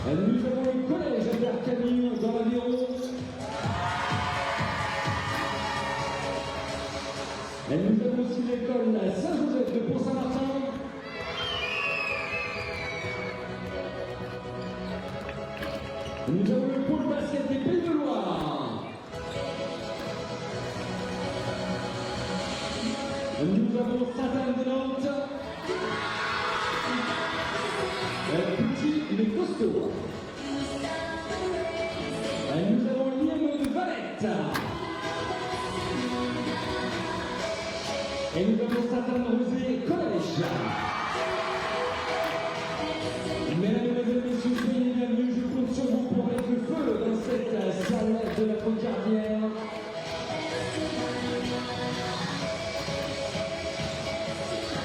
Nous avons le collège Camille dans l'aviron. Et nous avons aussi l'école Saint-Joseph de Pont-Saint-Martin. Nous avons le pôle basket des Pays de Loire. Nous avons Sainte-Anne de Nantes. Petit mais costaud. Nous avons Liam de Valette. Et nous avons Sainte-Anne-Rosée Collège. Mesdames et messieurs, soyez bienvenus. Je compte sur vous pour mettre le feu dans cette salle de la Pocardière.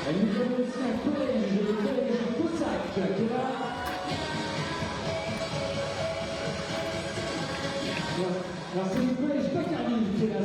Et nous avons aussi un collège, le collège de Cossack, qui est là. Alors c'est le collège Pacardie qui est là.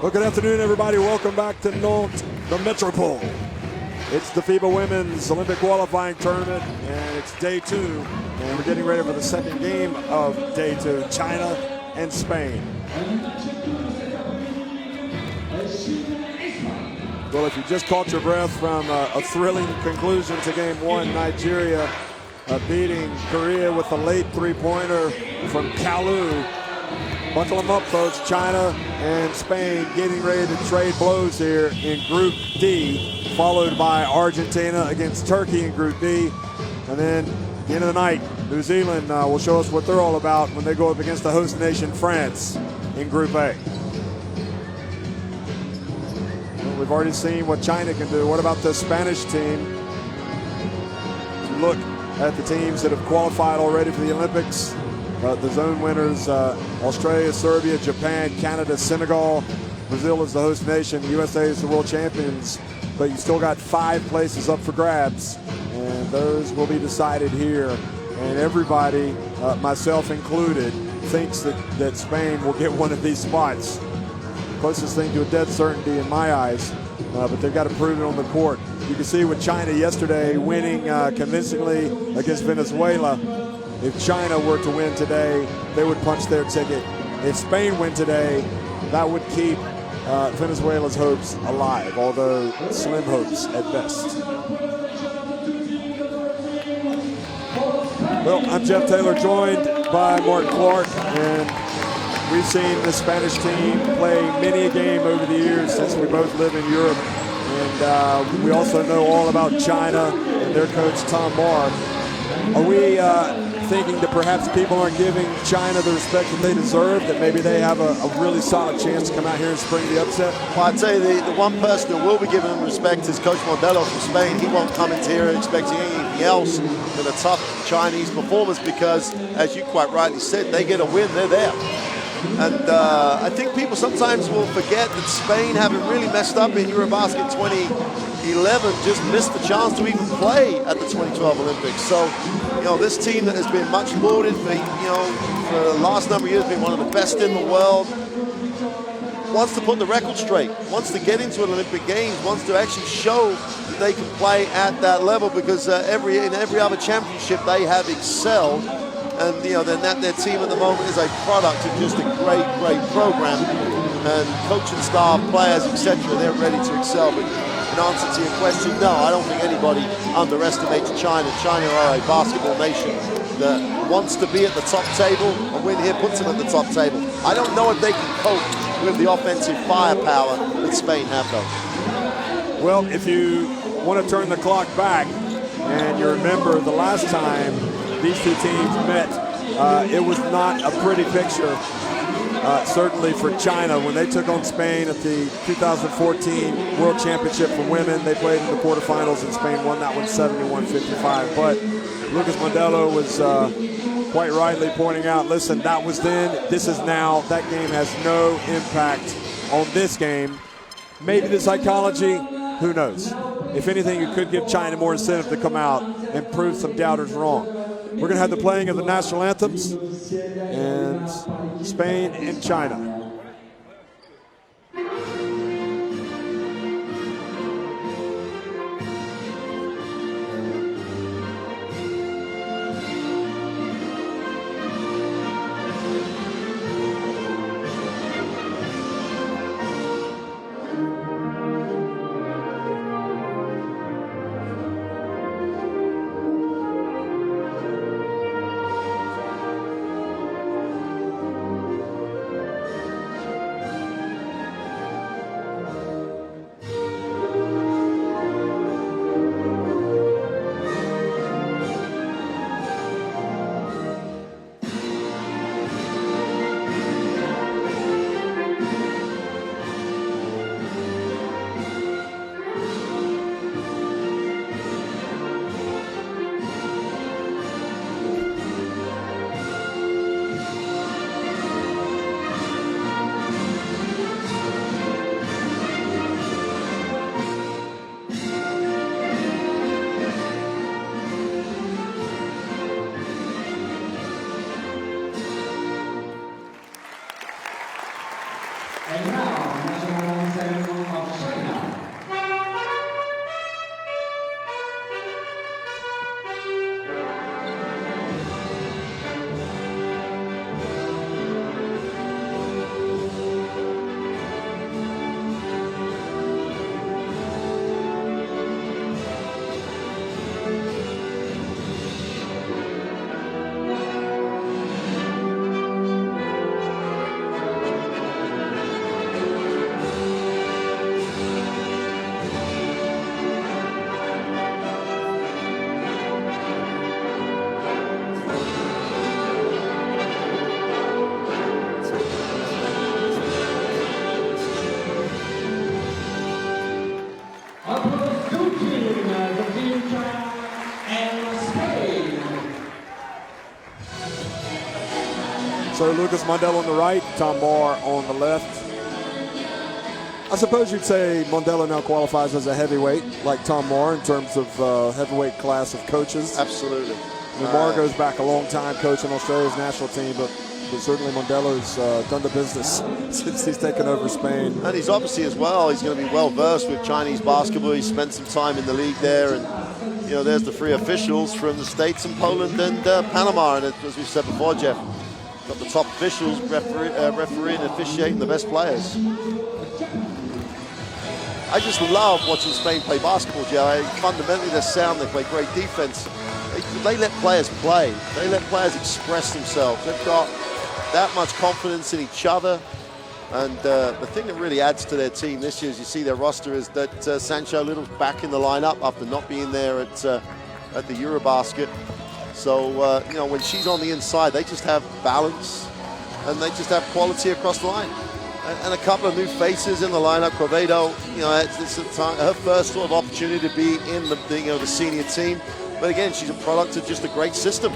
Well, good afternoon, everybody. Welcome back to Nantes, the Metropole. It's the FIBA Women's Olympic Qualifying Tournament, and it's day 2. And we're getting ready for the second game of day 2, China and Spain. Well, if you just caught your breath from a thrilling conclusion to game 1, Nigeria beating Korea with a late three-pointer from Kalu. Buckle them up, folks. China and Spain getting ready to trade blows here in Group D, followed by Argentina against Turkey in Group B. And then at the end of the night, New Zealand will show us what they're all about when they go up against the host nation, France, in Group A. Well, we've already seen what China can do. What about the Spanish team? If you look at the teams that have qualified already for the Olympics, the zone winners, Australia, Serbia, Japan, Canada, Senegal. Brazil is the host nation. The USA is the world champions. But you still got 5 places up for grabs. And those will be decided here. And everybody, myself included, thinks that Spain will get one of these spots. Closest thing to a dead certainty in my eyes. But they've got to prove it on the court. You can see with China yesterday winning convincingly against Venezuela. If China were to win today, they would punch their ticket. If Spain win today, that would keep Venezuela's hopes alive, although slim hopes at best. Well, I'm Jeff Taylor, joined by Mark Clark, and we've seen the Spanish team play many a game over the years since we both live in Europe. And we also know all about China and their coach, Tom Barr. Are we thinking that perhaps people aren't giving China the respect that they deserve, that maybe they have a really solid chance to come out here and spring the upset? Well, I'd say the one person that will be giving them respect is Coach Modelo from Spain. He won't come into here expecting anything else than a tough Chinese performance because, as you quite rightly said, they get a win, they're there. And I think people sometimes will forget that Spain, having really messed up in Eurobasket 2011, just missed the chance to even play at the 2012 Olympics. So, you know, this team that has been much lauded for, for the last number of years, been one of the best in the world, wants to put the record straight, wants to get into an Olympic Games, wants to actually show that they can play at that level because in every other championship they have excelled. And their team at the moment is a product of just a great, great program. And coaching staff, players, etc., they're ready to excel. But in answer to your question, no, I don't think anybody underestimates China. China are a basketball nation that wants to be at the top table, and win here puts them at the top table. I don't know if they can cope with the offensive firepower that Spain have, though. Well, if you want to turn the clock back and you remember the last time these two teams met, it was not a pretty picture, certainly for China. When they took on Spain at the 2014 World Championship for women, they played in the quarterfinals and Spain won that one 71-55. But Lucas Mondello was quite rightly pointing out, listen, that was then, this is now. That game has no impact on this game. Maybe the psychology, who knows? If anything, it could give China more incentive to come out and prove some doubters wrong. We're going to have the playing of the national anthems, and Spain and China. And now, national anthem of China. So Lucas Mondello on the right, Tom Moore on the left. I suppose you'd say Mondello now qualifies as a heavyweight, like Tom Moore, in terms of heavyweight class of coaches. Absolutely. I mean, Moore goes back a long time coaching Australia's national team, but certainly Mondello's done the business since he's taken over Spain. And he's obviously as well, he's going to be well versed with Chinese basketball. He's spent some time in the league there, and you know, there's the three officials from the States and Poland and Panama. And as we said before, Jeff, got the top officials refereeing and officiating the best players. I just love watching Spain play basketball, Joe. Fundamentally, they're sound. They play great defense. They let players play. They let players express themselves. They've got that much confidence in each other. And the thing that really adds to their team this year, as you see their roster, is that Sancho Little's back in the lineup after not being there at the Eurobasket. So, you know, when she's on the inside, they just have balance and they just have quality across the line. And a couple of new faces in the lineup. Quevedo, you know, it's her first sort of opportunity to be in the senior team. But again, she's a product of just a great system.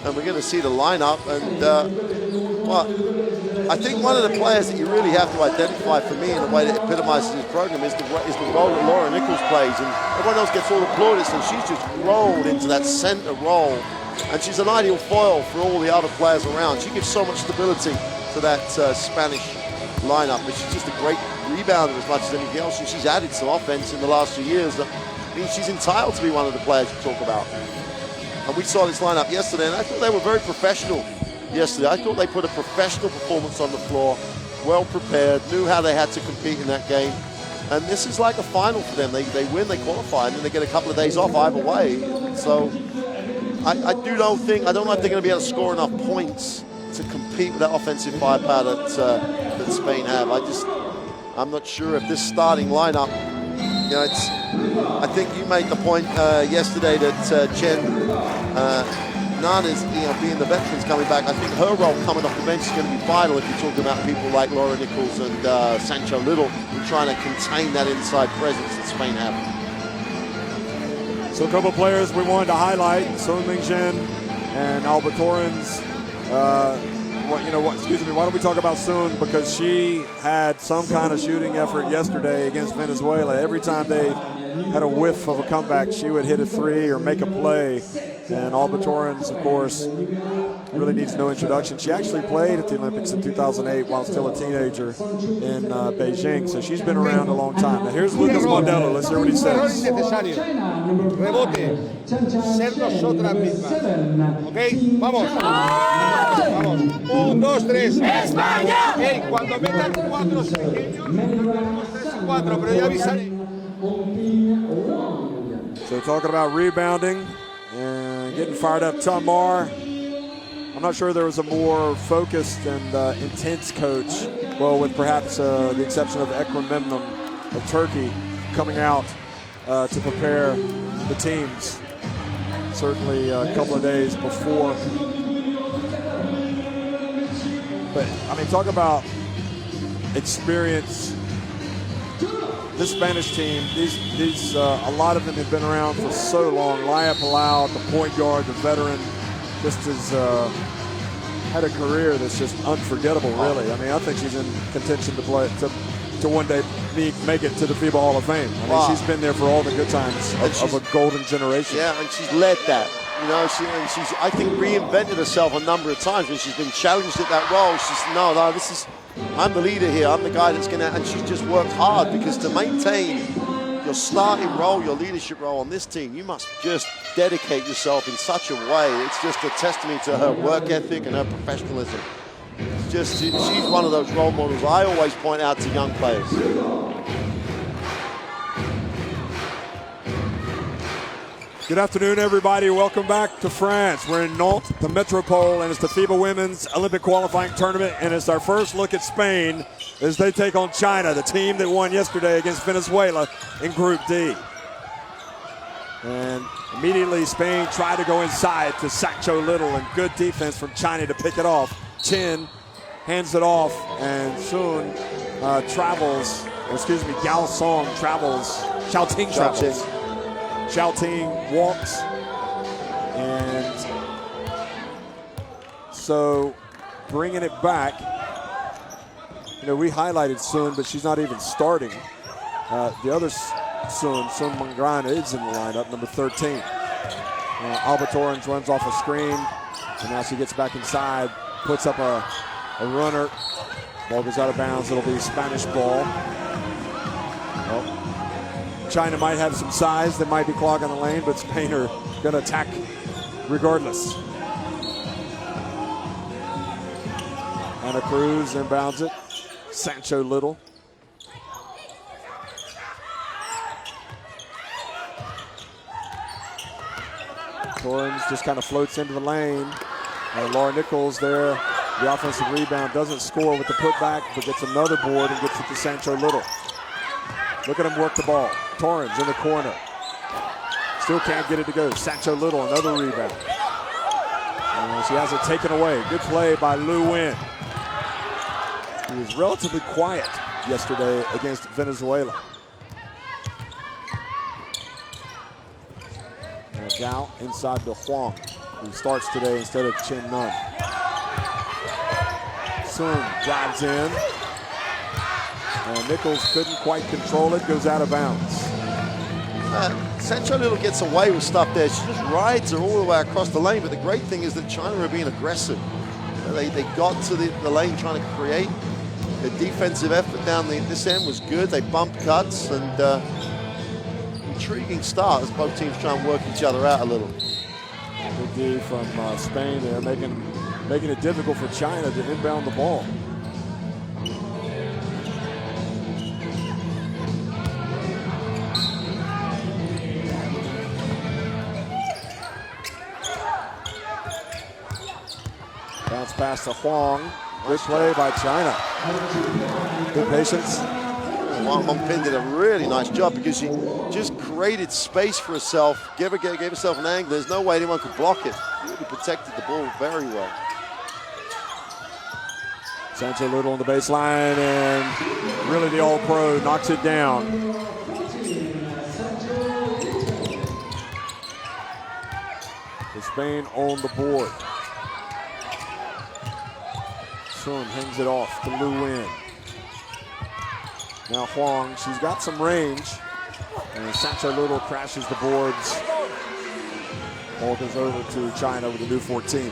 And we're going to see the lineup. And, well, I think one of the players that you really have to identify for me in a way that epitomizes his program is the role that Laura Nichols plays. And everyone else gets all the plaudits, and she's just rolled into that center role. And she's an ideal foil for all the other players around. She gives so much stability to that Spanish lineup, but she's just a great rebounder as much as anything else. And she's added some offense in the last few years that means she's entitled to be one of the players you talk about. And we saw this lineup yesterday, and I thought they were very professional yesterday. I thought they put a professional performance on the floor, well prepared, knew how they had to compete in that game. And this is like a final for them. They win, they qualify, and then they get a couple of days off either way. So I don't know if they're going to be able to score enough points to compete with that offensive firepower that that Spain have. I'm not sure if this starting lineup, you know, I think you made the point yesterday that Chen Nan is, you know, being the veterans coming back. I think her role coming off the bench is going to be vital if you're talking about people like Laura Nichols and Sancho Little, who are trying to contain that inside presence that Spain have. So a couple of players we wanted to highlight: Sun Mingjin and Alba Torrens. Excuse me, why don't we talk about Sun? Because she had some kind of shooting effort yesterday against Venezuela. Every time they had a whiff of a comeback, she would hit a three or make a play. And Alba Torrens, of course, really needs no introduction. She actually played at the Olympics in 2008 while still a teenager in Beijing, so she's been around a long time. Now here's Lucas Mondello. Let's hear what he says. Rebote, ser nosotras mismas. ¿Ok? Vamos. Vamos. 1, 2, 3. ¡España! Hey, cuando metan 4 pequeños, 3 y 4, pero ya avisaré. So talking about rebounding and getting fired up. Tamar, I'm not sure there was a more focused and intense coach, well, with perhaps the exception of Ekrem Memnun of Turkey coming out to prepare the teams, certainly a couple of days before. But, I mean, talk about experience. This Spanish team, a lot of them have been around for so long. Laia Palau, the point guard, the veteran, just has had a career that's just unforgettable, really. I mean, I think she's in contention to one day make it to the FIBA Hall of Fame. I mean, she's been there for all the good times of a golden generation. Yeah, and she's led that. You know, she's I think reinvented herself a number of times when she's been challenged at that role. She's I'm the leader here. I'm the guy that's going to, and she's just worked hard, because to maintain your starting role, your leadership role on this team, you must just dedicate yourself in such a way. It's just a testament to her work ethic and her professionalism. It's just, she's one of those role models I always point out to young players. Good afternoon, everybody. Welcome back to France. We're in Nantes, the Metropole, and it's the FIBA Women's Olympic Qualifying Tournament, and it's our first look at Spain as they take on China, the team that won yesterday against Venezuela in Group D. And immediately Spain tried to go inside to Sancho Little, and good defense from China to pick it off. Chen hands it off, and Sun Gao Song travels, Xiaoting travels. Xiaoting walks, and so bringing it back, you know, we highlighted Sun, but she's not even starting. The other Sun Mangran is in the lineup, number 13. Alba Torrens runs off a screen, and now she gets back inside, puts up a runner. Ball goes out of bounds. It'll be Spanish ball. China might have some size that might be clogging the lane, but Spain are going to attack regardless. Anna Cruz inbounds it. Sancho Little. Torrens just kind of floats into the lane. Laura Nichols there. The offensive rebound, doesn't score with the putback, but gets another board and gets it to Sancho Little. Look at him work the ball. Torrens in the corner. Still can't get it to go. Sancho Little, another rebound. And she has it taken away. Good play by Lu Wen. He was relatively quiet yesterday against Venezuela. And Gao inside to Huang, who starts today instead of Chen Nun. Sun drives in. And Nichols couldn't quite control it, goes out of bounds. Sancho Little gets away with stuff there. She just rides her all the way across the lane, but the great thing is that China are being aggressive. They got to the lane trying to create. The defensive effort down this end was good. They bumped cuts, and intriguing start as both teams try and work each other out a little. Good D from Spain there, making it difficult for China to inbound the ball. Bounce pass to Huang. Good play by China. Good patience. Wang Hongping did a really nice job because she just created space for herself, gave herself an angle. There's no way anyone could block it. Really protected the ball very well. Sancho Little on the baseline, and really the All-Pro knocks it down. Spain on the board. Sun hangs it off to Lu Wen. Now Huang, she's got some range. And Sancho Little crashes the boards. Ball goes over to China with a new 14.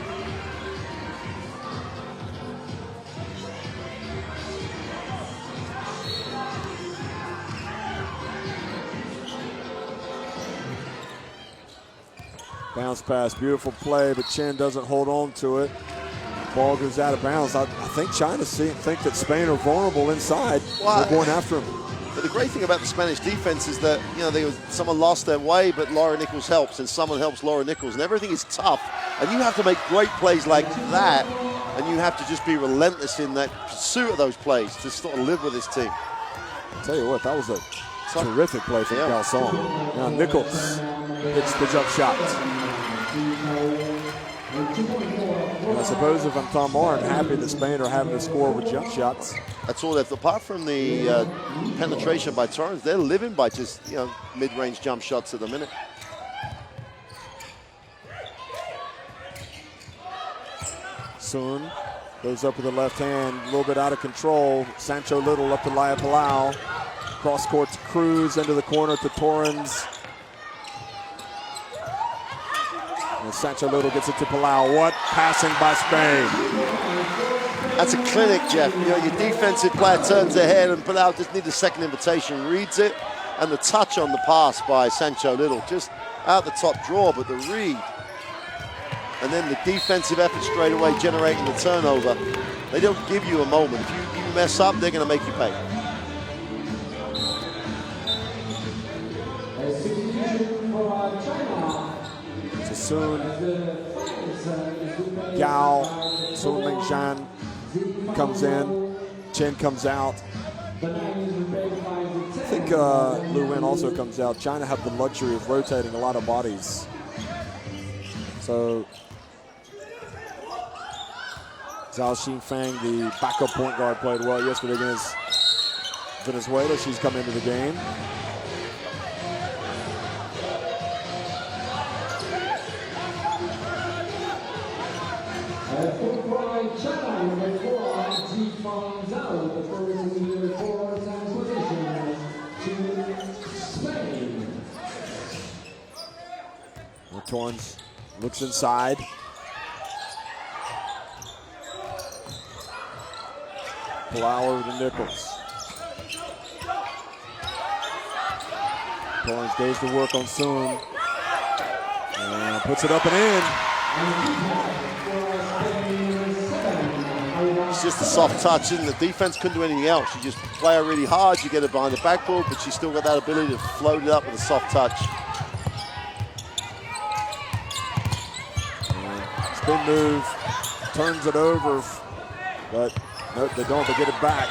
Bounce pass, beautiful play, but Chen doesn't hold on to it. Ball goes out of bounds. I think China think that Spain are vulnerable inside. They're going after him. But the great thing about the Spanish defense is that, you know, someone lost their way, but Laura Nichols helps, and someone helps Laura Nichols, and everything is tough. And you have to make great plays like that, and you have to just be relentless in that pursuit of those plays to sort of live with this team. I'll tell you what, that was a terrific play from Calzón. Now Nichols hits the jump shot. And I suppose if I'm Tom Moore, I'm happy that Spain are having to score with jump shots. That's all. Apart from the penetration by Torrens, they're living by just, you know, mid-range jump shots at the minute. Sun goes up with the left hand, a little bit out of control. Sancho Little up to Laya Palau. Cross court to Cruz, into the corner to Torrens. And Sancho Little gets it to Palau. What passing by Spain. That's a clinic, Jeff. You know, your defensive player turns their head and Palau just needs a second invitation, reads it, and the touch on the pass by Sancho Little, just out the top draw, but the read. And then the defensive effort straight away generating the turnover. They don't give you a moment. If you mess up, they're going to make you pay. Sun, Gao, Sun Mingzhan comes in, Chen comes out. I think Lu Wen also comes out. China have the luxury of rotating a lot of bodies. So Zhao Xinfang, the backup point guard, played well yesterday against Venezuela. She's come into the game. Torrens looks inside. Palau over to Nichols. Torrens goes to work on Sun. And puts it up and in. It's just a soft touch, and the defense couldn't do anything else. You just play her really hard, you get it behind the backboard, but she's still got that ability to float it up with a soft touch. Spin move, turns it over, but nope, they don't. They get it back.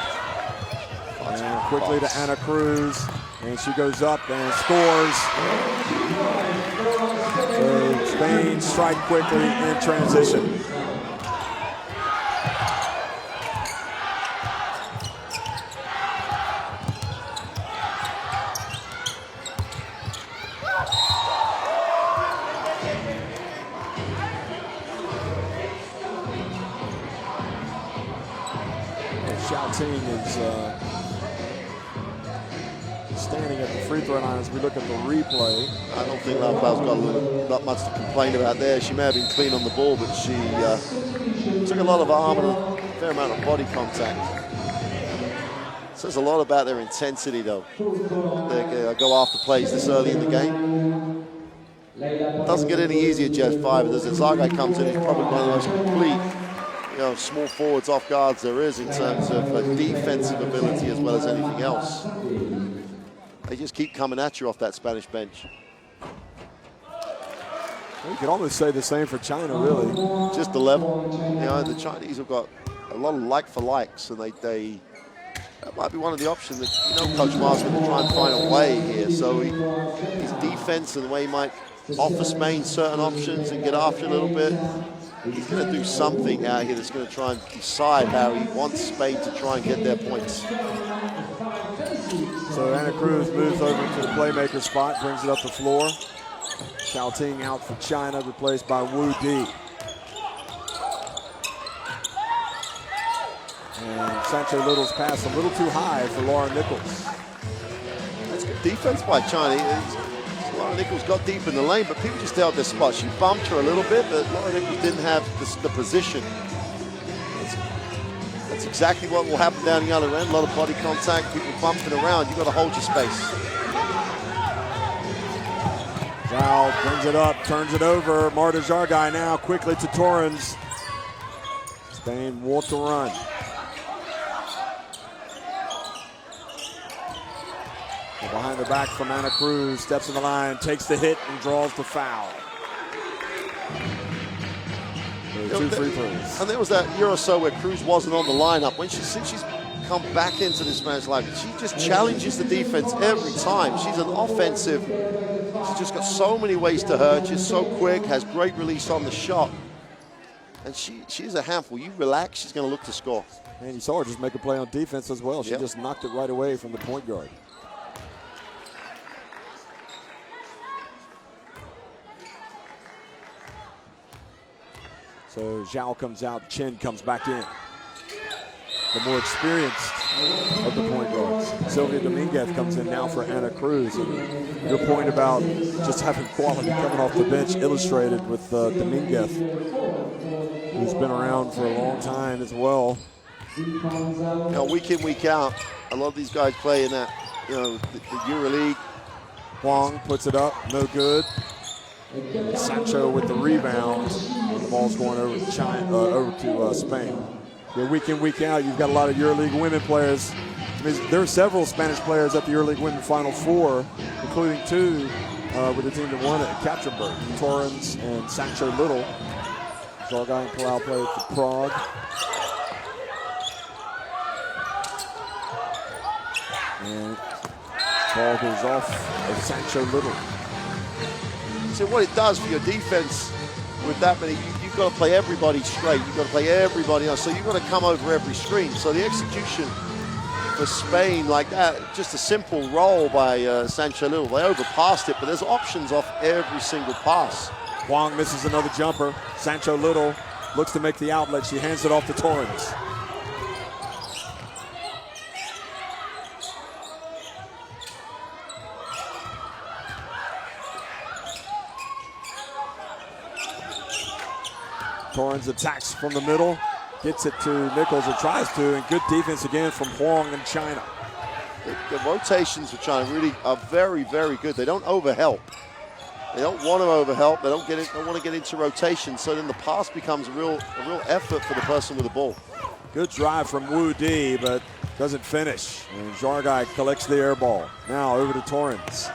And quickly to Ana Cruz, and she goes up and scores. So Spain strike quickly in transition. Is standing at the free throw line as we look at the replay. I don't think Lau Pau's got much to complain about there. She may have been clean on the ball, but she took a lot of arm and a fair amount of body contact. Says a lot about their intensity, though. They go after plays this early in the game. Doesn't get any easier, Jeff 5. As Zagay comes in, he's probably one of the most complete, you know, small forwards off guards there is in terms of defensive ability as well as anything else. They just keep coming at you off that Spanish bench. You could almost say the same for China, really. Just the level. You know, the Chinese have got a lot of like for likes, and that might be one of the options that, Coach Mars going to try and find a way here. So his defense and the way he might offer Spain certain options and get after a little bit, he's going to do something out here that's going to try and decide how he wants Spain to try and get their points. So Ana Cruz moves over to the playmaker spot, brings it up the floor. Xiao Ting out for China, replaced by Wu Di. And Sancho Little's pass a little too high for Laura Nichols. That's good defense by China. Laura Nichols got deep in the lane, but people just held their spot. She bumped her a little bit, but Laura Nichols didn't have the position. That's exactly what will happen down the other end. A lot of body contact, people bumping around. You've got to hold your space. Zhao brings it up, turns it over. Marta Jargai now quickly to Torrens. Spain want to run. Behind the back from Ana Cruz, steps in the line, takes the hit and draws the foul. Two free throws. And there was that year or so where Cruz wasn't on the lineup. Since she's come back into this Spanish lineup, she just challenges the defense every time. She's an offensive. She's just got so many ways to hurt. She's so quick, has great release on the shot. And she's a handful. You relax, she's going to look to score. And you saw her just make a play on defense as well. She just knocked it right away from the point guard. So Zhao comes out, Chen comes back in. The more experienced of the point guards. Sylvia Dominguez comes in now for Ana Cruz. And your point about just having quality coming off the bench illustrated with Dominguez, who's been around for a long time as well. Week in, week out, a lot of these guys play in that, the EuroLeague. Huang puts it up, no good. Sancho with the rebound. The ball's going over to China, over to Spain. Week in, week out, you've got a lot of EuroLeague women players. I mean, there are several Spanish players at the EuroLeague Women Final Four, including two with the team that won at Katzenberg, Torrens and Sancho Little. Jargai and Palau played for Prague. And ball goes off of Sancho Little. So what it does for your defense with that many, you've got to play everybody straight. You've got to play everybody else. So you've got to come over every screen. So the execution for Spain like that, just a simple roll by Sancho Little. They overpassed it, but there's options off every single pass. Huang misses another jumper. Sancho Little looks to make the outlet. She hands it off to Torrens. Torrens attacks from the middle, gets it to Nichols and tries to, and good defense again from Huang and China. The rotations for China really are very, very good. They don't overhelp. They don't want to overhelp. They don't want to get into rotation. So then the pass becomes a real effort for the person with the ball. Good drive from Wu Di, but doesn't finish. And Jargai collects the air ball. Now over to Torrens.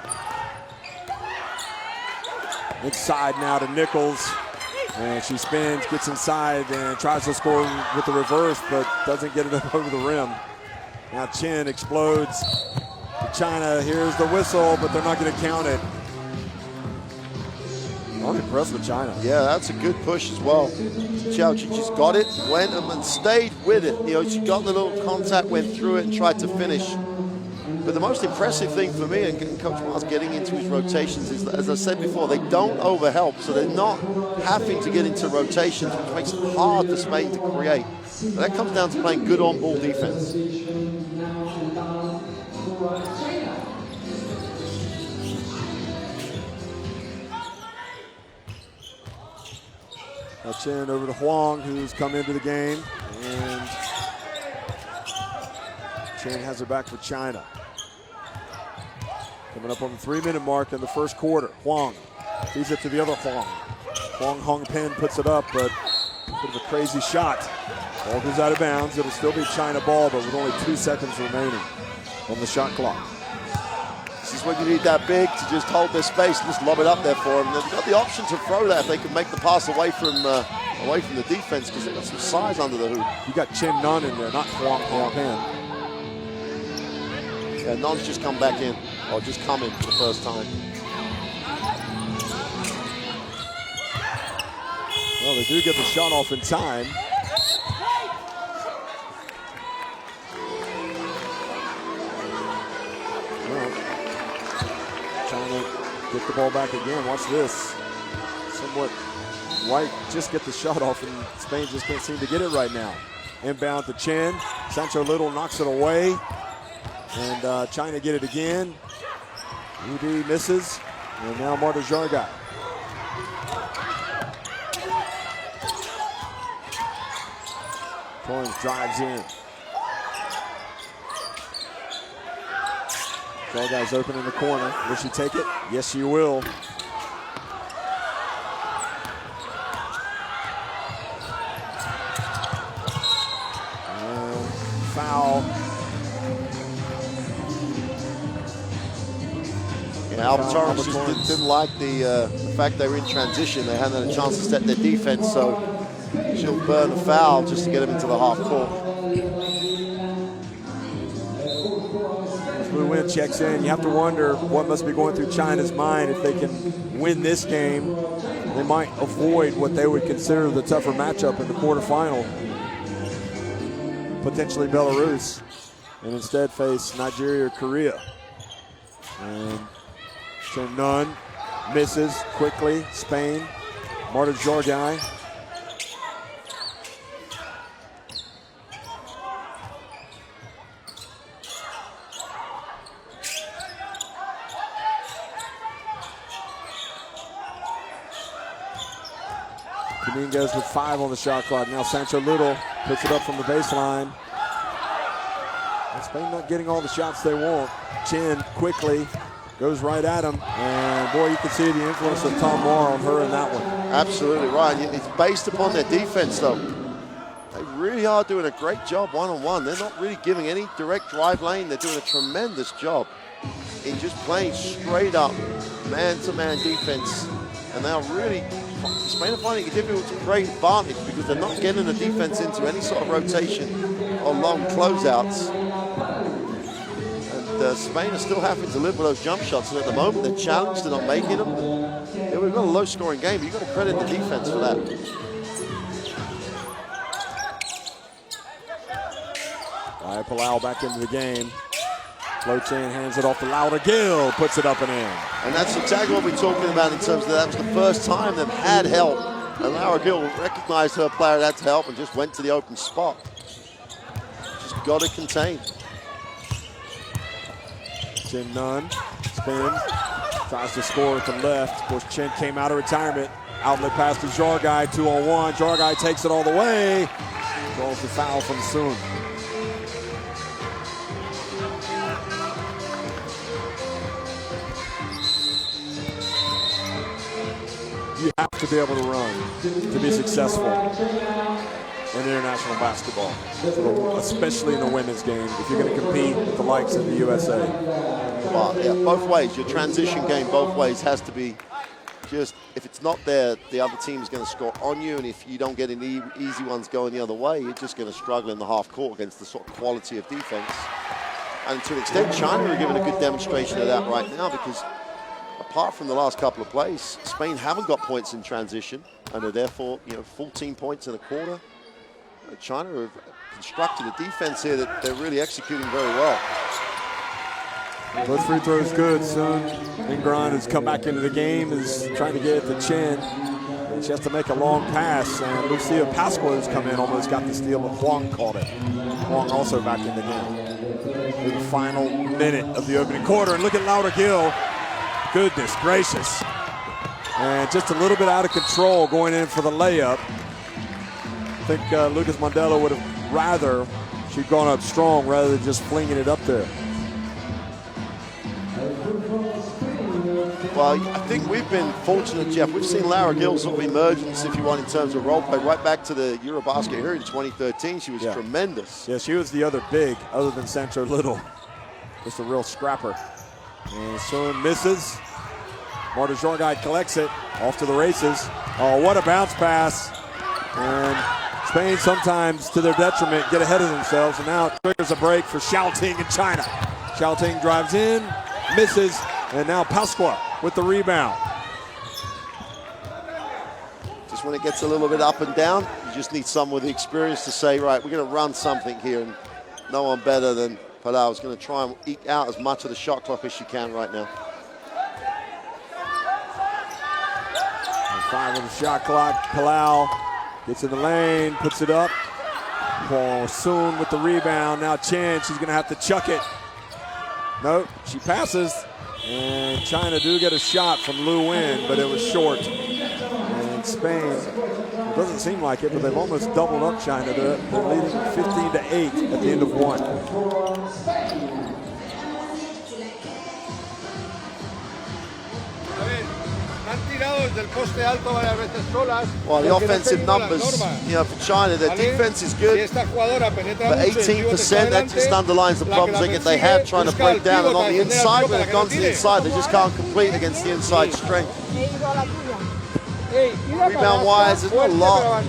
Inside now to Nichols. And she spins, gets inside, and tries to score with the reverse, but doesn't get it up over the rim. Now Chen explodes to China. Here's the whistle, but they're not going to count it. I'm impressed with China. Yeah, that's a good push as well. Xiao Ting just got it, went and stayed with it. She got the little contact, went through it, and tried to finish. But the most impressive thing for me, and Coach Mars getting into his rotations, is that, as I said before, they don't overhelp, so they're not having to get into rotations, which makes it hard for Spain to create. But that comes down to playing good on-ball defense. Now Chen over to Huang, who's come into the game, and Chen has her back for China. Coming up on the 3-minute mark in the first quarter. Huang feeds it to the other Huang. Huang Hongpin puts it up, but a bit of a crazy shot. Ball goes out of bounds. It'll still be China ball, but with only 2 seconds remaining on the shot clock. This is when you need that big to just hold their space and just lob it up there for them. They've got the option to throw that if they can make the pass away from the defense because they've got some size under the hoop. You got Chen Nun in there, not Huang Pan. Yeah, Nun's just come back in, or just come in for the first time. Well, they do get the shot off in time. Well, trying to get the ball back again. Watch this. Somewhat White just get the shot off, and Spain just can't seem to get it right now. Inbound to Chen. Sancho Little knocks it away. And China get it again. Udi misses. And now Marta Jargat. Torrens drives in. Jargat's open in the corner. Will she take it? Yes, she will. And foul. Albert Torrens just didn't like the fact they were in transition. They hadn't had a chance to set their defense, so she'll burn a foul just to get them into the half court. As Wu Win checks in, you have to wonder what must be going through China's mind. If they can win this game, they might avoid what they would consider the tougher matchup in the quarterfinal, potentially Belarus, and instead face Nigeria or Korea. And Chen Nun misses quickly. Spain, Marta Jargat. Dominguez with 5 on the shot clock. Now Sancho Little puts it up from the baseline. And Spain not getting all the shots they want. Chen quickly goes right at him. And boy, you can see the influence of Tom Moore on her in that one. Absolutely right. It's based upon their defense, though. They really are doing a great job one-on-one. They're not really giving any direct drive lane. They're doing a tremendous job in just playing straight up man-to-man defense. And they are really, Spain are finding it difficult to create advantage because they're not getting the defense into any sort of rotation or long closeouts. And Spain are still having to live with those jump shots. And at the moment, they're challenged, they're not making them. Yeah, we've got a low-scoring game, but you've got to credit the defense for that. Aya Palau back into the game. Flo Chen hands it off to Laura Gill, puts it up and in. And that's exactly what we're talking about in terms of that was the first time they've had help. And Laura Gill recognized her player had to help and just went to the open spot. Just got to contain. Chen Nun spins, tries to score with the left. Of course, Chen came out of retirement. Outlet pass to Jargat, 2-on-1. Jargat takes it all the way. Draws the foul from Sun. You have to be able to run to be successful in international basketball, especially in the women's game, if you're going to compete with the likes of the USA. Well, yeah, both ways. Your transition game both ways has to be just, if it's not there, the other team is going to score on you, and if you don't get any easy ones going the other way, you're just going to struggle in the half court against the sort of quality of defense. And to an extent, China are giving a good demonstration of that right now because apart from the last couple of plays, Spain haven't got points in transition and are therefore, 14 points in a quarter. China have constructed a defense here that they're really executing very well. Both free throws good. Sun Ingran has come back into the game, is trying to get it to Chen. And she has to make a long pass, and Lucia Pasqua has come in, almost got the steal, but Huang caught it. Huang also back in the game. In the final minute of the opening quarter, and look at Laura Gill. Goodness gracious. And just a little bit out of control going in for the layup. I think Lucas Mandela would have rather she'd gone up strong rather than just flinging it up there. Well, I think we've been fortunate, Jeff. We've seen Laura Gill sort of emergence, if you want, in terms of role play. Right back to the Eurobasket here in 2013, she was tremendous. Yeah, she was the other big, other than Sancho Little. Just a real scrapper. And Sun misses. Marta Jorgai collects it. Off to the races. Oh, what a bounce pass. And Spain sometimes, to their detriment, get ahead of themselves. And now it triggers a break for Xiaoting in China. Xiaoting drives in, misses, and now Pasqua with the rebound. Just when it gets a little bit up and down, you just need someone with the experience to say, right, we're going to run something here. And no one better than Palau is going to try and eke out as much of the shot clock as she can right now. And 5 with the shot clock. Palau gets in the lane, puts it up. Paul Sun with the rebound. Now Chen, she's going to have to chuck it. Nope, she passes. And China do get a shot from Lu Wen, but it was short. And Spain, it doesn't seem like it, but they've almost doubled up China. They're leading 15-8 at the end of one. Well, the offensive numbers, you know, for China, their defense is good, but 18%, that just underlines the problems they have trying to break down. And on the inside, when they've gone to the inside, they just can't complete against the inside strength. Rebound-wise, there's not a lot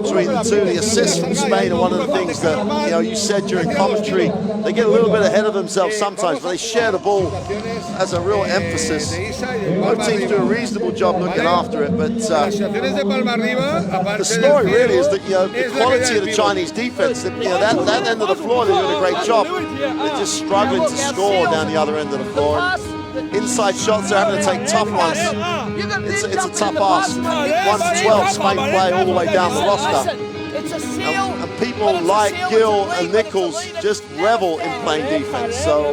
between the two. The assists from Spain are one of the things that, you know, you said during commentary, they get a little bit ahead of themselves sometimes, but they share the ball as a real emphasis. Both teams do a reasonable job looking after it, but the story really is that, you know, the quality of the Chinese defense, you know, that end of the floor, they're doing a great job. They're just struggling to score down the other end of the floor. Inside shots, they're having to take tough ones. It's a tough ask. 1 to 12, Spain play all the way down the roster. And people like Gill and Nichols just revel in playing defense. So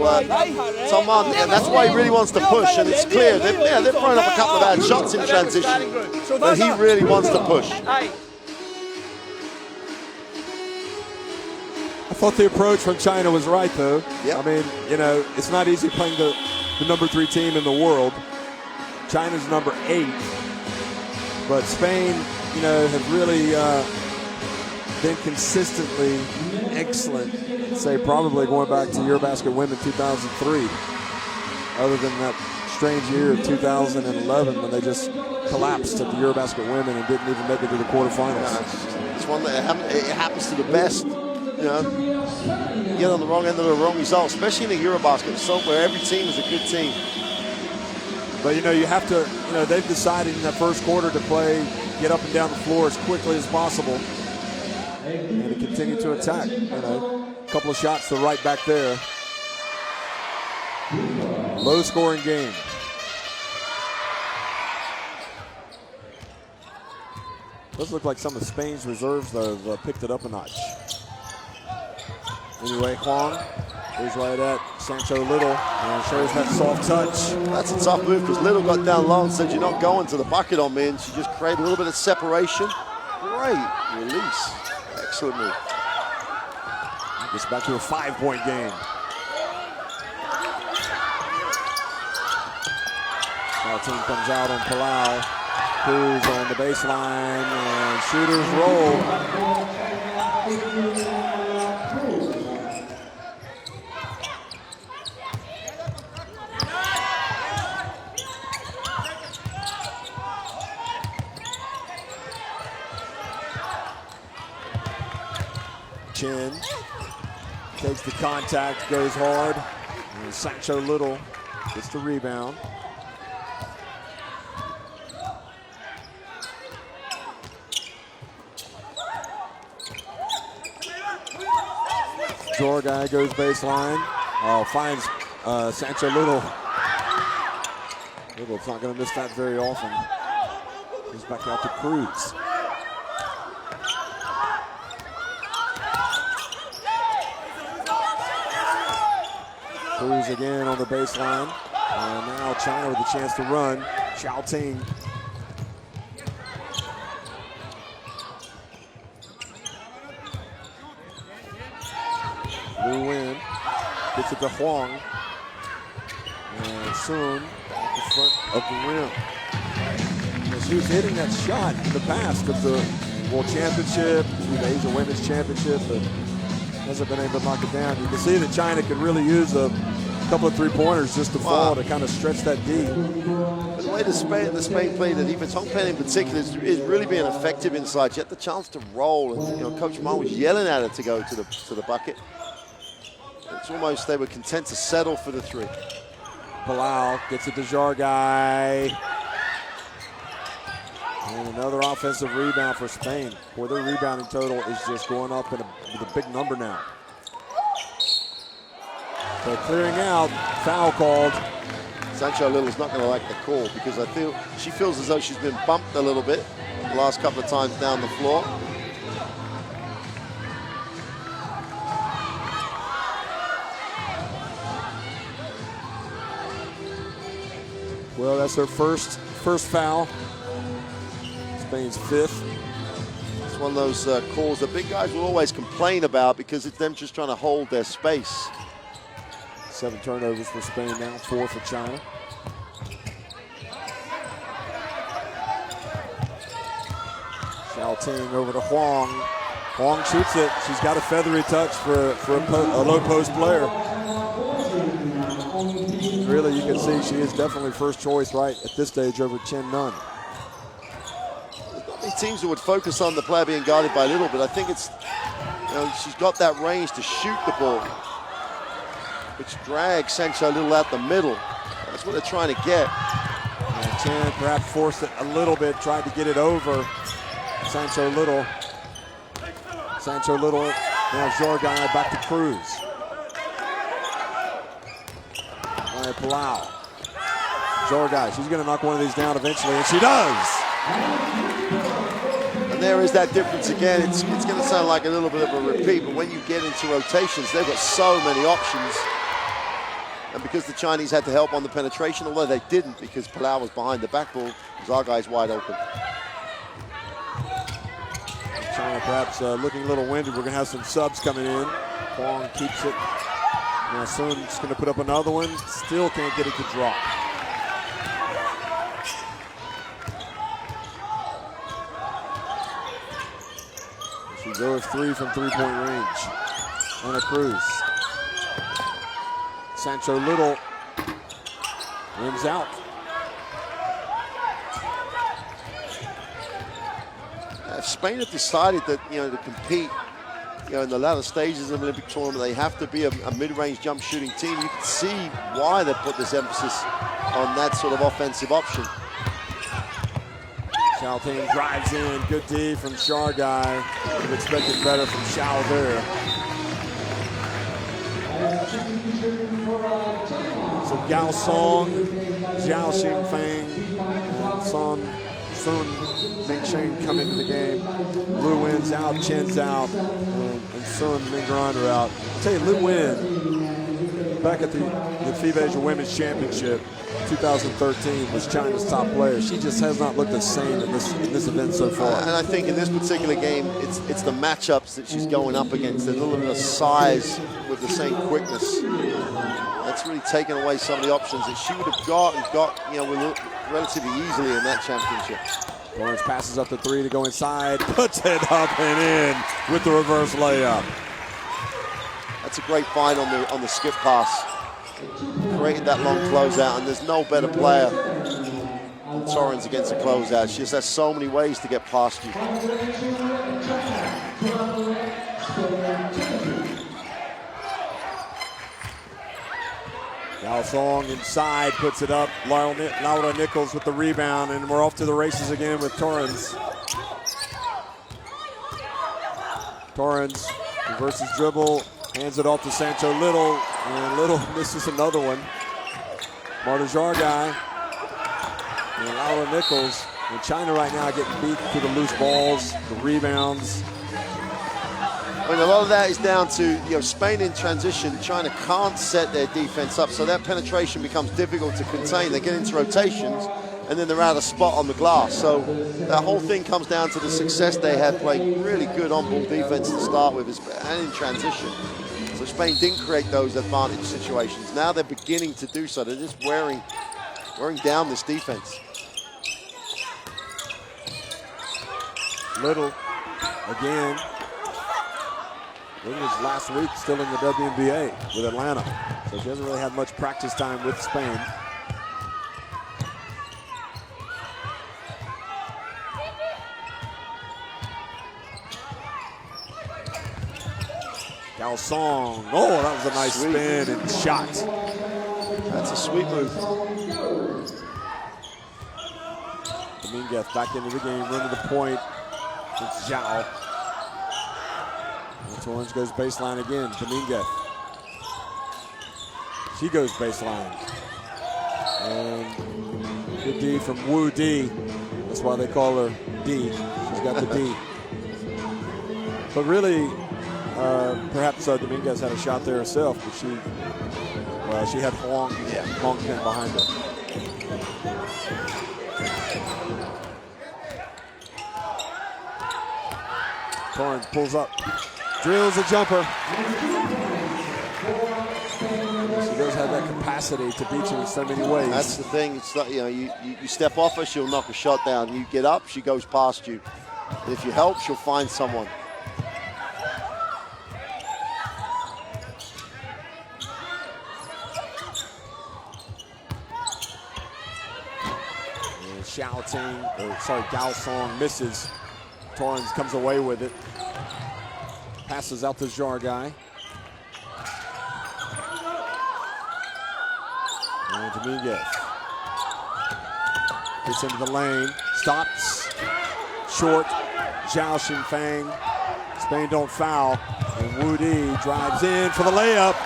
Tom, and that's why he really wants to push. And it's clear, they've thrown up a couple of bad shots in transition, but he really wants to push. I thought the approach from China was right, though. Yep. I mean, you know, it's not easy playing the number 3 team in the world. China's number 8. But Spain, you know, have really been consistently excellent. I'd say probably going back to Eurobasket Women 2003. Other than that strange year of 2011 when they just collapsed at the Eurobasket Women and didn't even make it to the quarterfinals. It's one that it happens to the best. You know, get on the wrong end of the wrong result, especially in the Eurobasket, where every team is a good team. But, you know, you have to, you know, they've decided in that first quarter to get up and down the floor as quickly as possible and to continue to attack. You know, a couple of shots to right back there. Low scoring game. Does look like some of Spain's reserves, though, have picked it up a notch. Anyway, Huang goes right at Sancho Little and shows that soft touch. That's a tough move because Little got down low and said, you're not going to the bucket on me, and she just created a little bit of separation. Great release. Excellent move. Gets back to a 5-point game. Our team comes out on Palau, who's on the baseline, and shooters roll. Chen takes the contact, goes hard, and Sancho Little gets the rebound. Jorgai goes baseline, finds Sancho Little. Little's not going to miss that very often. He's back out to Cruz. Cruz again on the baseline. And now China with a chance to run. Xiaoting. Lu Wen gets it to Huang. And Sun at the front of the rim. And she was hitting that shot in the past of the World Championship, the Asia Women's Championship. But hasn't been able to knock it down. You can see that China could really use a couple of three-pointers just to fall to kind of stretch that D. But the way the Spain played the defense, Hong Pen in particular, is really being effective inside. She had the chance to roll, and Coach Ma was yelling at her to go to the bucket. It's almost they were content to settle for the three. Palau gets it to Jargai. And another offensive rebound for Spain. Boy, their rebounding total is just going up with a big number now. They're clearing out. Foul called. Sancho Little's not going to like the call because she feels as though she's been bumped a little bit the last couple of times down the floor. Well, that's their first foul. Spain's fifth. It's one of those calls that big guys will always complain about because it's them just trying to hold their space. 7 turnovers for Spain now, 4 for China. Xiaoting over to Huang. Huang shoots it. She's got a feathery touch for a low post player. Really, you can see she is definitely first choice right at this stage over Chen Nun. There's not many teams that would focus on the player being guarded by Little, but I think it's, she's got that range to shoot the ball, which drags Sancho Little out the middle. That's what they're trying to get. And Chen perhaps forced it a little bit, tried to get it over Sancho Little. Sancho Little, now Jargai back to Cruz. Palau. Jargai, she's going to knock one of these down eventually, and she does. And there is that difference again. It's going to sound like a little bit of a repeat, but when you get into rotations, they've got so many options. And because the Chinese had to help on the penetration, although they didn't because Palau was behind the backboard, Jargai's wide open. China perhaps looking a little winded. We're going to have some subs coming in. Huang keeps it. Now Sun's going to put up another one. Still can't get it to drop. She goes 3 from three-point range. Anna Cruz. Sancho Little wins out. Spain have decided that, to compete, in the latter stages of the Olympic tournament, they have to be a mid-range jump shooting team. You can see why they put this emphasis on that sort of offensive option. Xiaoting drives in, good D from Jargai. We've expected better from Xiao there. So Gao Song, Jiao Xingfeng, and Sun Mingsheng come into the game. Lu Wen's out, Chen's out, and Sun Mingran are out. I'll tell you, Lu Wen, back at the FIBA Asia Women's Championship 2013, was China's top player. She just has not looked the same in this event so far. And I think in this particular game, it's the matchups that she's going up against. There's a little bit of size with the same quickness. That's really taken away some of the options that she would have got relatively easily in that championship. Lawrence passes up the 3 to go inside, puts it up and in with the reverse layup. That's a great find on the skip pass. Created that long closeout, and there's no better player than Torrens against a closeout. She just has so many ways to get past you. Gao Song inside, puts it up. Laura Nichols with the rebound, and we're off to the races again with Torrens. Torrens reverses dribble, hands it off to Sancho Little, and Little misses another one. Marta Jargai and Laura Nichols. And China right now getting beat through the loose balls, the rebounds. I mean, a lot of that is down to Spain in transition. China can't set their defense up, so that penetration becomes difficult to contain. They get into rotations, and then they're out of spot on the glass. So that whole thing comes down to the success they had playing really good on-ball defense to start with, and in transition. So Spain didn't create those advantage situations. Now they're beginning to do so. They're just wearing down this defense. Little again. was last week still in the WNBA with Atlanta. So she hasn't really had much practice time with Spain. Galsong. Oh, that was a nice spin and shot. That's a sweet move. Dominguez back into the game, running the point. It's Zhao. Torrens goes baseline again. Dominguez. She goes baseline. And good D from Wu D. That's why they call her D. She's got the D. But really, perhaps Dominguez had a shot there herself, but she had Huang pin behind her. Torrens pulls up, drills a jumper. She does have that capacity to beat you in so many ways. That's the thing. It's like, you step off her, she'll knock a shot down. You get up, she goes past you. And if you help, she'll find someone. Galsong misses. Torrens comes away with it. Passes out to Jarguy. And Dominguez gets into the lane, stops, short, Zhao Xinfang. Spain don't foul, and Wu Di drives in for the layup.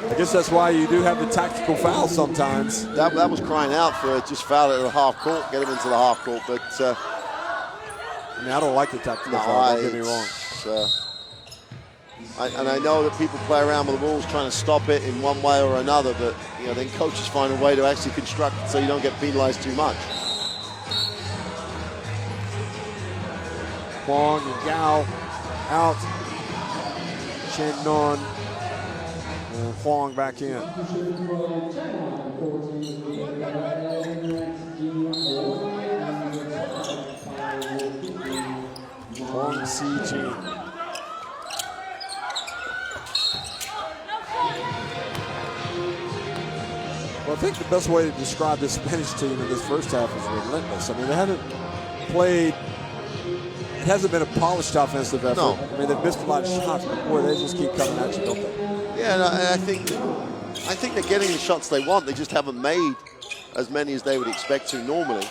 I guess that's why you do have the tactical foul sometimes. That was crying out for it. Just foul it at the half court, get him into the half court. But I mean, I don't like the tactical foul. Don't get me wrong. And I know that people play around with the rules trying to stop it in one way or another, but then coaches find a way to actually construct it so you don't get penalized too much. Huang and Gao out. Chen Non. And Huang back in. Huang Si-Jin. Well, I think the best way to describe this Spanish team in this first half is relentless. I mean, they haven't played, it hasn't been a polished offensive effort. No. I mean, they've missed a lot of shots, but boy, they just keep coming at you, don't they? Yeah, and I think they're getting the shots they want. They just haven't made as many as they would expect to normally.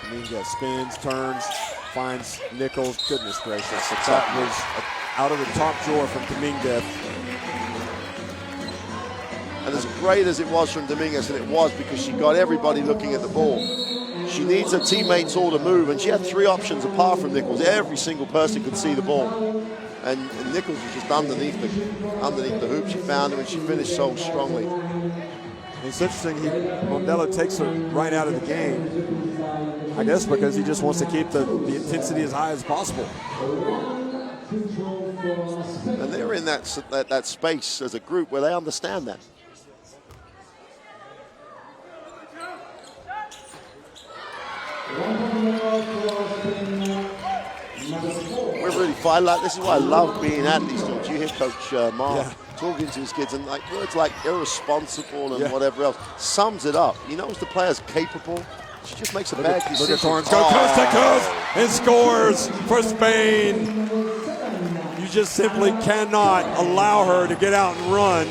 Dominguez spins, turns, finds Nichols. Goodness gracious. That was out of the top drawer from Dominguez. And as great as it was from Dominguez, and it was because she got everybody looking at the ball, she needs her teammates all to move, and she had three options apart from Nichols. Every single person could see the ball. And Nichols was just underneath the hoop. She found him, and she finished so strongly. It's interesting, Mondello takes her right out of the game, I guess because he just wants to keep the intensity as high as possible. And they're in that space as a group where they understand that. We're really fighting like this is why I love being at these things. You hear Coach Mark talking to his kids, and like words like irresponsible and whatever else sums it up. As the player's capable. She just makes a bad decision. Look at Torrens go coast to coast and scores for Spain. You just simply cannot allow her to get out and run.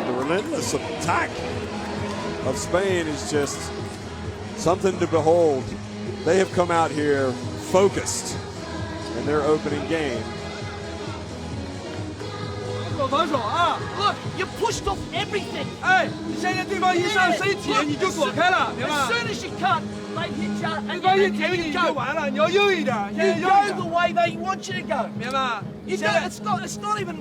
The relentless attack of Spain is just something to behold. They have come out here focused in their opening game. Look, you pushed off everything. Hey, 你现在对方一上身体，你就躲开了，明白 As soon as you cut, they hit you, 对 and 方一 then 舔 you 你就 go. 完了，你要硬一点，现在 You 硬一 go the 点， way they want you to go. 明白？ You 现 don't, 在 it's not even.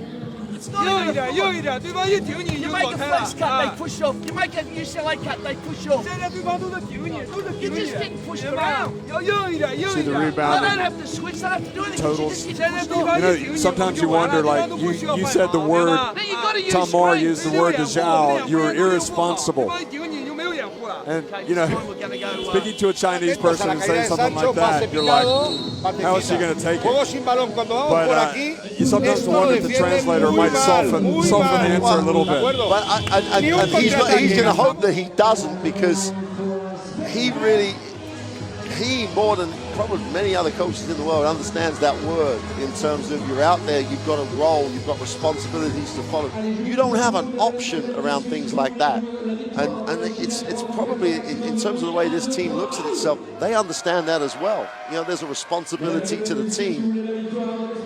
硬一点，硬一点，对方一挺你，你 You 就 make 躲 a 开了 flex cut, 啊 they！push off. You make a UCLA cut, they push off. 现在对方都是挺你，都是挺 You're 你 just getting，pushed 明白 around. 要硬一点，硬 See 一 the 点。 I rebound. don't have to switch, I don't have to do anything. You Totals. just get 现在 pushed 对 off. 方 You 一 know, 挺你， sometimes you wonder, like, you said the word, Then you got to use Tom Moore screen. used the word to Zhao, you were 对 irresponsible. 方一挺你，你就没有掩护了。 And, Okay, you know, this time we're going to go. speaking to a Chinese Atentos a person la and caída saying de something Sancho, like that, pase you're like, picado, how is he partecita. going to take Juego it? sin balón, cuando vamos But por aquí, you sometimes esto lo wonder if the defiende translator muy might mal, soften muy the mal. answer a little ¿De bit. acuerdo? But and he's going to hope that he doesn't, because he more than probably many other coaches in the world understands that word in terms of you're out there, you've got a role, you've got responsibilities to follow. You don't have an option around things like that. And it's probably, in terms of the way this team looks at itself, they understand that as well. You know, there's a responsibility to the team.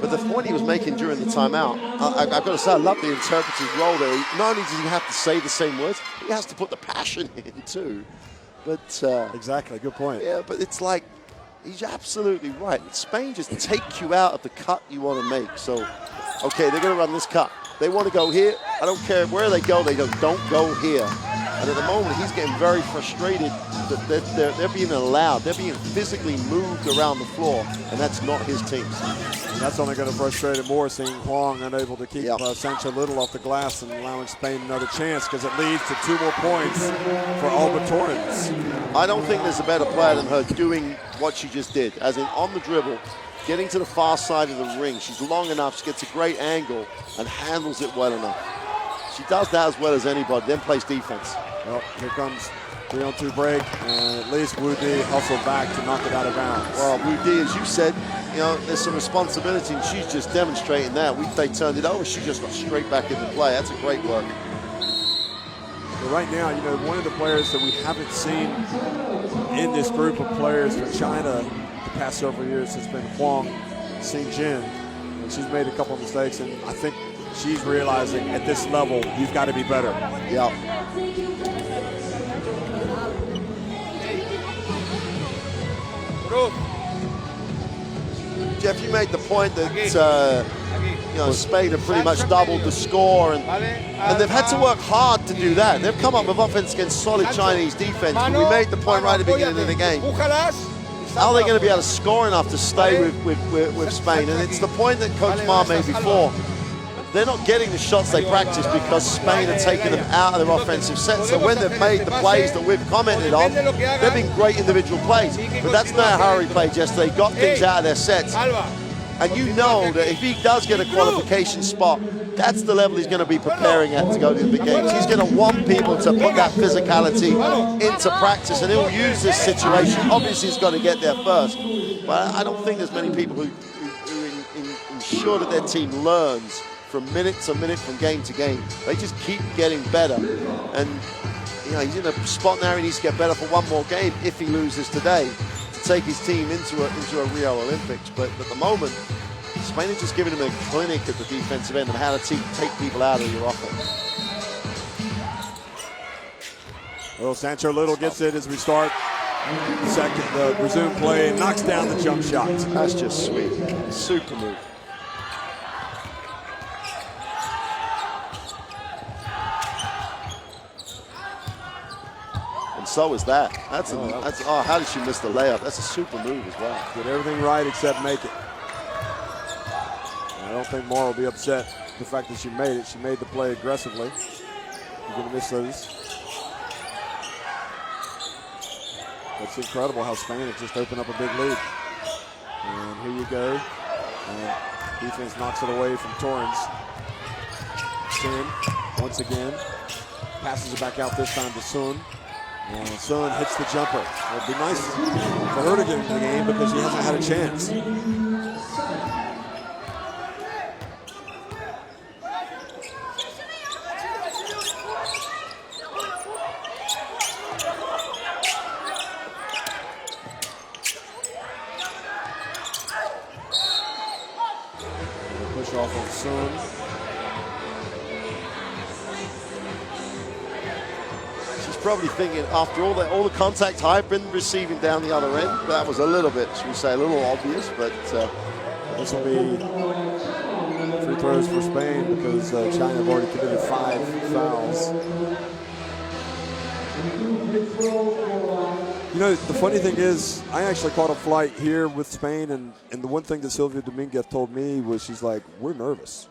But the point he was making during the timeout, I've got to say, I love the interpreter's role there. Not only does he have to say the same words, he has to put the passion in too. But Exactly, good point. yeah, but it's like, he's absolutely right. Spain just take you out of the cut you want to make. So, okay, they're going to run this cut. They want to go here. I don't care where they go. They don't go here. And at the moment, he's getting very frustrated that they're being allowed. They're being physically moved around the floor, and that's not his teams. And that's only going to frustrate him more, seeing Huang unable to keep Sancho Little off the glass and allowing Spain another chance, because it leads to 2 more points for Alba Torrens. I don't think there's a better player than her doing what she just did, as in on the dribble, getting to the far side of the ring. She's long enough, she gets a great angle and handles it well enough. She does that as well as anybody, then plays defense. Well, here comes 3-on-2 break, and at least Wu Di hustled back to knock it out of bounds. Well, Wu Di, as you said, you know, there's some responsibility, and she's just demonstrating that. They turned it over, she just got straight back into play. That's a great work. But right now, you know, one of the players that we haven't seen in this group of players for China the past several years has been Huang Xingjin. And she's made a couple of mistakes, and I think she's realizing at this level, you've got to be better. Yeah. Jeff, you made the point that you know, Spain have pretty much doubled the score, and they've had to work hard to do that. They've come up with offense against solid Chinese defense, but we made the point right at the beginning of the game. How are they going to be able to score enough to stay with Spain? And it's the point that Coach Ma made before. They're not getting the shots they practice because Spain are taking them out of their offensive set. So when they've made the plays that we've commented on, they've been great individual plays. But that's not how he played yesterday. They got things out of their sets. And you know that if he does get a qualification spot, that's the level he's going to be preparing at to go to the games. He's going to want people to put that physicality into practice, and he'll use this situation. Obviously, he's got to get there first. But I don't think there's many people who ensure that their team learns from minute to minute, from game to game. They just keep getting better. And you know, he's in a spot now he needs to get better for one more game if he loses today, to take his team into a Rio Olympics. But at the moment, Spain is just giving him a clinic at the defensive end of how to take people out of your offense. Well, Sancho Little gets it as we start the resume play, knocks down the jump shot. That's just sweet. Super move. And so is that. How did she miss the layup? That's a super move as well. Did everything right except make it. I don't think Moore will be upset with the fact that she made it. She made the play aggressively. You're going to miss those. It's incredible how Spain has just opened up a big lead. And here you go. And defense knocks it away from Torrens. Sun, once again, passes it back out this time to Sun. And Sun hits the jumper. It'd be nice for her to get into the game because she hasn't had a chance. Push off on Sun. Probably thinking after all the contact I've been receiving down the other end, that was a little bit, should we say, a little obvious, but this will be free throws for Spain because China have already committed 5 fouls. You know, the funny thing is, I actually caught a flight here with Spain, and the one thing that Silvia Dominguez told me was she's like, we're nervous.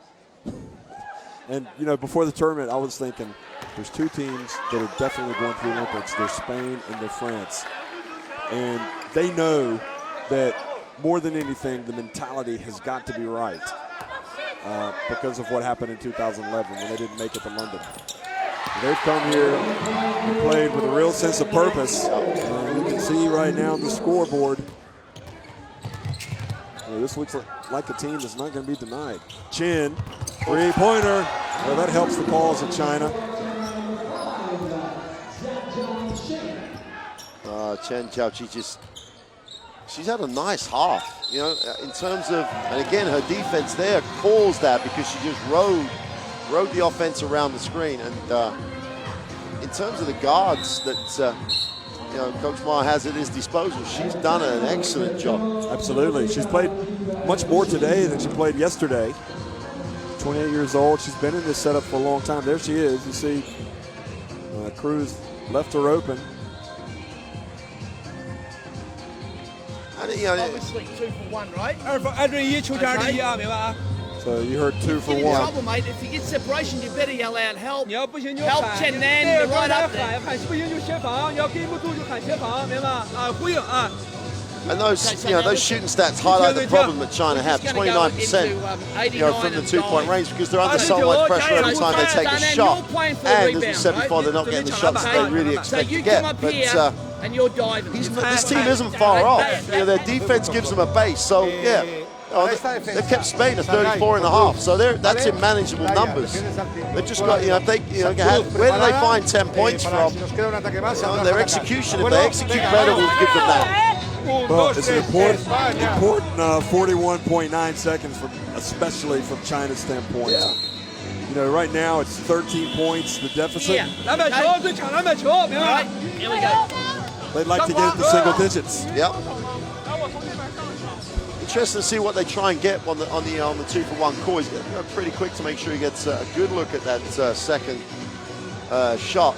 And, you know, before the tournament, I was thinking, there's 2 teams that are definitely going to the Olympics. They're Spain and they're France. And they know that more than anything, the mentality has got to be right because of what happened in 2011 when they didn't make it to London. They've come here and played with a real sense of purpose. You can see right now on the scoreboard, this looks like a team that's not going to be denied. Chen, three-pointer. Well, that helps the cause of China. Chen Zhaoqi she's had a nice half, you know, in terms of, and again, her defense there caused that because she just rode the offense around the screen. And in terms of the guards that you know, Coach Ma has at his disposal, she's done an excellent job. Absolutely. She's played much more today than she played yesterday. 28 years old. She's been in this setup for a long time. There she is. You see Cruz left her open. And, you know, Obviously 2 for 1, right? 2分1出战第一啊，明白吗？ So you heard 2 for Get in 1. trouble, mate. If you get separation, you better yell out help. 你要不行就 Help 喊， Chen 对 Nan, you're 刚 right 才 up there. 喊不行就协防，你要跟不住就喊协防，明白吗？啊，呼应啊。 And those, you know, those shooting stats highlight the problem that China have. 29%, you know, from the 2-point range because they're under so much pressure every time they take a shot. And as we said before, they're not getting the shots that they really expect to get. But and you're diving. this team isn't far off. You know, their defense gives them a base. So yeah, they've kept Spain to 34.5. So that's in manageable numbers. They've just got, you know, if they, you know, where do they find 10 points from? You know, their execution. If they execute better, we'll give them that. Well, it's an important 41.9 seconds, especially from China's standpoint. Yeah. You know, right now it's 13 points, the deficit. Yeah. 篮板球，最抢篮板球，明白 Right, 吗？ here we go. They'd like to get it to single digits. Yep. Interesting to see what they try and get on the 2 for 1 call. He's pretty quick to make sure he gets a good look at that second shot.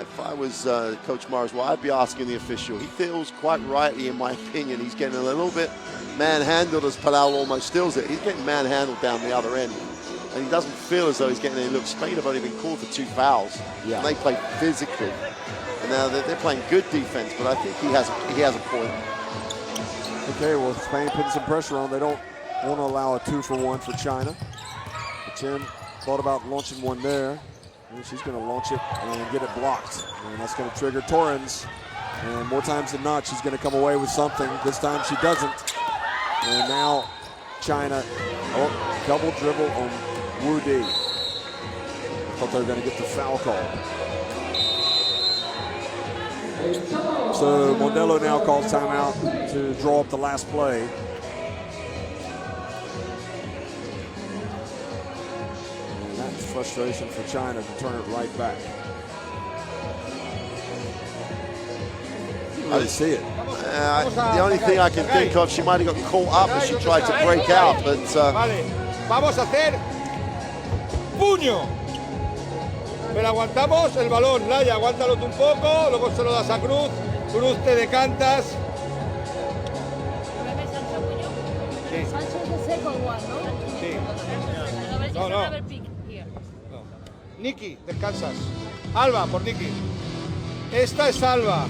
If I was Coach Morris, well, I'd be asking the official. He feels quite rightly, in my opinion, he's getting a little bit manhandled as Palau almost steals it. He's getting manhandled down the other end. And he doesn't feel as though he's getting any look. Spain have only been called for 2 fouls. Yeah. And they play physically. And now they're playing good defense, but I think he has a point. Okay, well, Spain putting some pressure on. They don't want to allow a 2 for 1 for China. But Chen thought about launching one there. And she's going to launch it and get it blocked. And that's going to trigger Torrens. And more times than not, she's going to come away with something. This time she doesn't. And now China, double dribble on Wu Di. I thought they were going to get the foul call. So Modelo now calls timeout to draw up the last play. Frustration for China to turn it right back. I didn't see it. The only thing I can think of, she might have got caught up as she tried to break out, but... Vale, vamos a hacer puño. Pero aguantamos el balón. Laya, aguántalo tú un poco, luego se lo das a Cruz. Cruz, te decantas. Sí. Sí. No. Nicky, descansas. Alba, por Nicky. Esta es Alba.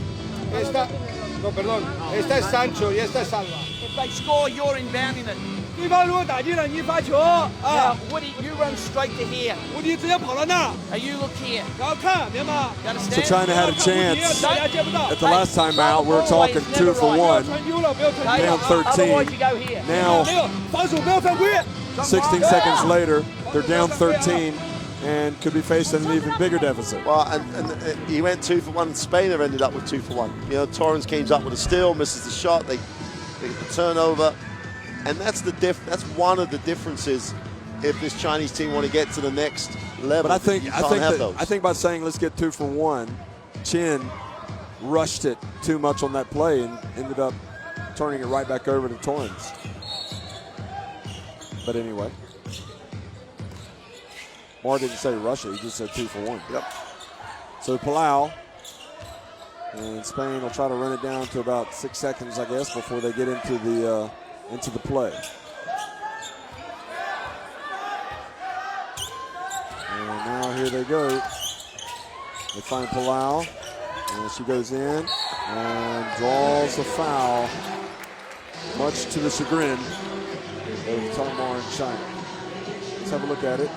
Esta, no, perdón. Esta es Sancho y esta es Alba. If they score, you're inbounding it. 对方如果打进了，你发球 Now, Woody, you run straight to here. 无敌直接跑到那， Now you look here. 然后看，明白吗？ You So understand? China had a chance 大家接不到 at the last time out. We were talking 2 for 1. 传丢了，不要传 Okay, 丢 Down 13. Otherwise, you go here. Now, 没有防守，不要犯规。 16 seconds later, they're down 13 and could be facing an even bigger deficit. Well, and he went 2 for 1. Spain have ended up with 2 for 1. You know, Torrens came up with a steal, misses the shot, they get the turnover. And that's one of the differences if this Chinese team want to get to the next level. But I think you can't have those. I think by saying let's get 2 for 1, Chen rushed it too much on that play and ended up turning it right back over to Torrens. But anyway, Mar didn't say rush it, he just said 2 for 1. Yep. So Palau and Spain will try to run it down to about 6 seconds, I guess, before they get into the play. And now here they go. They find Palau, and she goes in and draws a foul, much to the chagrin of Tamar and China. Let's have a look at it.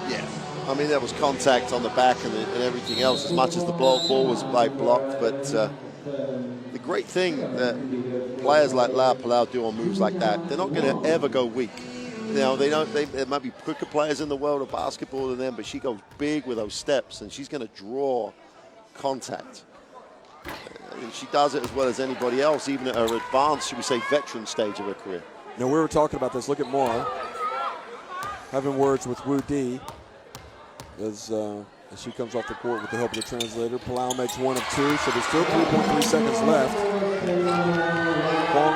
Yeah, I mean, there was contact on the back and everything else, as much as the ball was blocked. But the great thing that players like Lau Palau do on moves like that, they're not going to ever go weak. You know, there might be quicker players in the world of basketball than them, but she goes big with those steps, and she's going to draw contact. And she does it as well as anybody else, even at her advanced, should we say, veteran stage of her career. Now, we were talking about this. Look at Moore having words with Wu Di as she comes off the court with the help of the translator. Palau makes 1 of 2, so there's still 3.3 seconds left. Kwong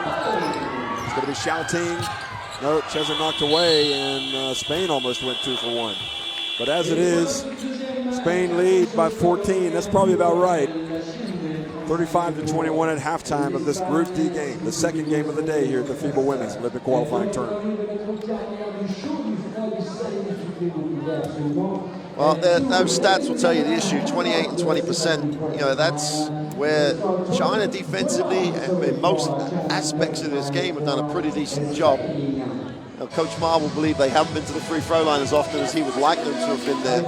is going to be shouting. No, Chesser knocked away, and Spain almost went 2 for 1. But as it is, Spain lead by 14. That's probably about right. 35-21 at halftime of this Group D game, the second game of the day here at the FIBA Women's Olympic Qualifying Tournament. Well, those stats will tell you the issue. 28 and 20%. You know, that's where China defensively, in most aspects of this game, have done a pretty decent job. You know, Coach Ma will believe they haven't been to the free throw line as often as he would like them to have been there.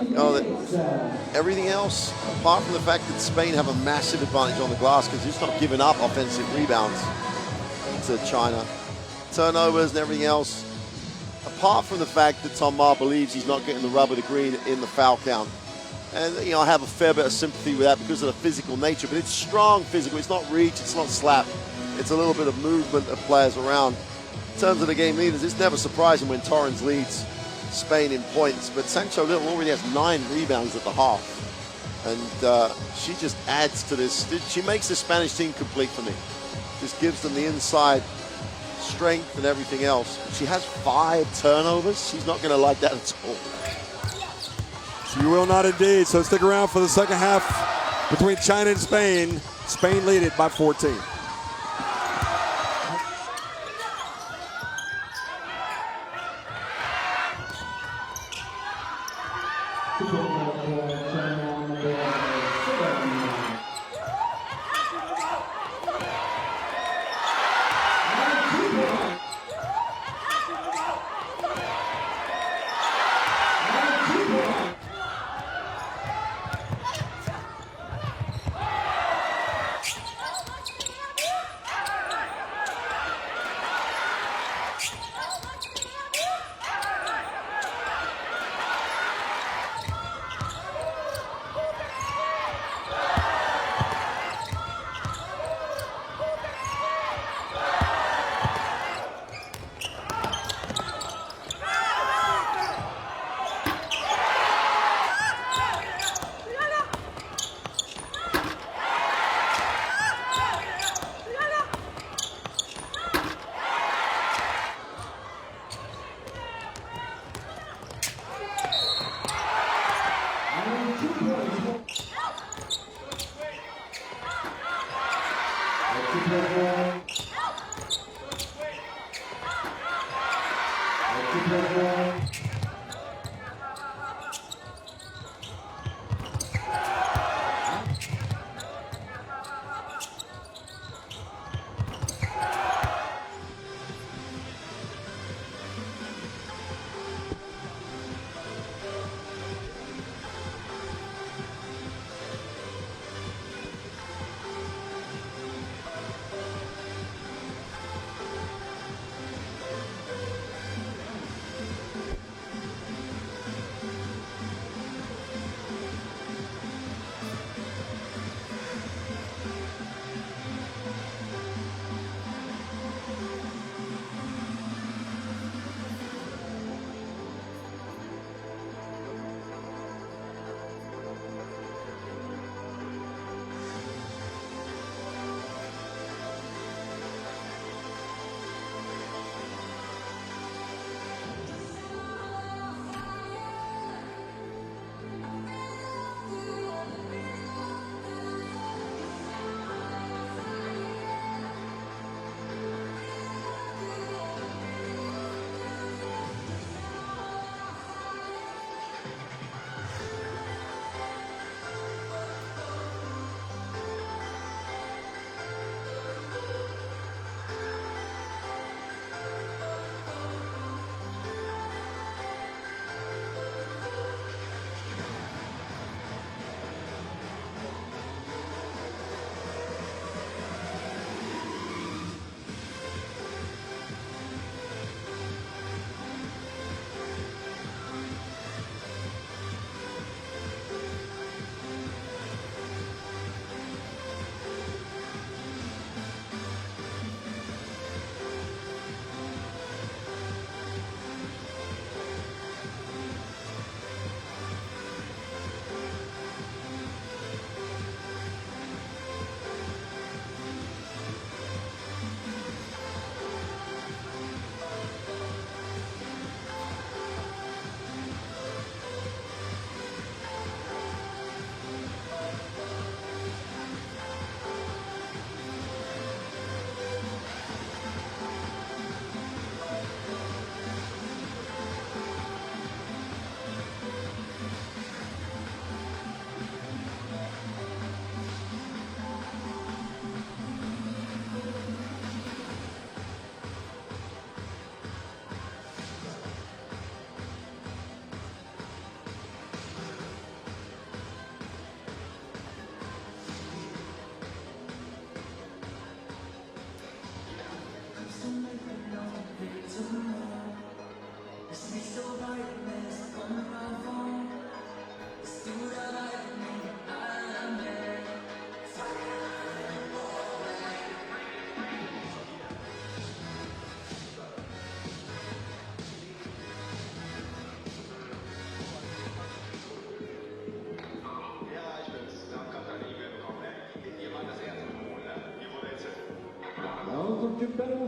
You know, that everything else, apart from the fact that Spain have a massive advantage on the glass because it's not giving up offensive rebounds to China, turnovers and everything else. Apart from the fact that Tom Ma believes he's not getting the rub of the green in the foul count. And, you know, I have a fair bit of sympathy with that because of the physical nature, but it's strong physical. It's not reach, it's not slap. It's a little bit of movement of players around. In terms of the game leaders, it's never surprising when Torrens leads Spain in points, but Sancho Little already has 9 rebounds at the half. And she just adds to this. She makes the Spanish team complete for me. Just gives them the inside strength and everything else. She has 5 turnovers. She's not going to like that at all. She will not indeed. So stick around for the second half between China and Spain. Spain lead it by 14.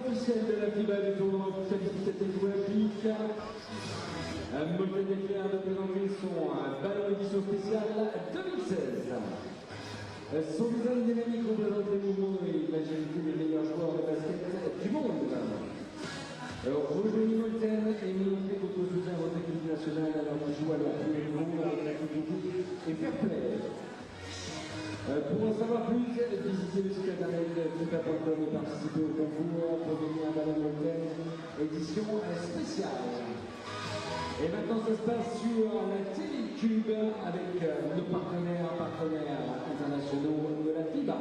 officiel de la FIBA du tournoi officiel de cette olympique. Montée d'éclair de présenter son ballon édition spéciale 2016. Son design dynamique représente les mouvements et l'agilité des meilleurs joueurs de basket du monde. Roger Molten est monté contre soutien à votre équipe nationale alors qu'il joue à leur premier niveau avec l'activité et fair play. Pour en savoir plus, visitez le site internet FIBA.com et participez au concours pour gagner un ballon Molten édition spéciale. Et maintenant, ça se passe sur la Télécube avec nos partenaires internationaux de la FIBA.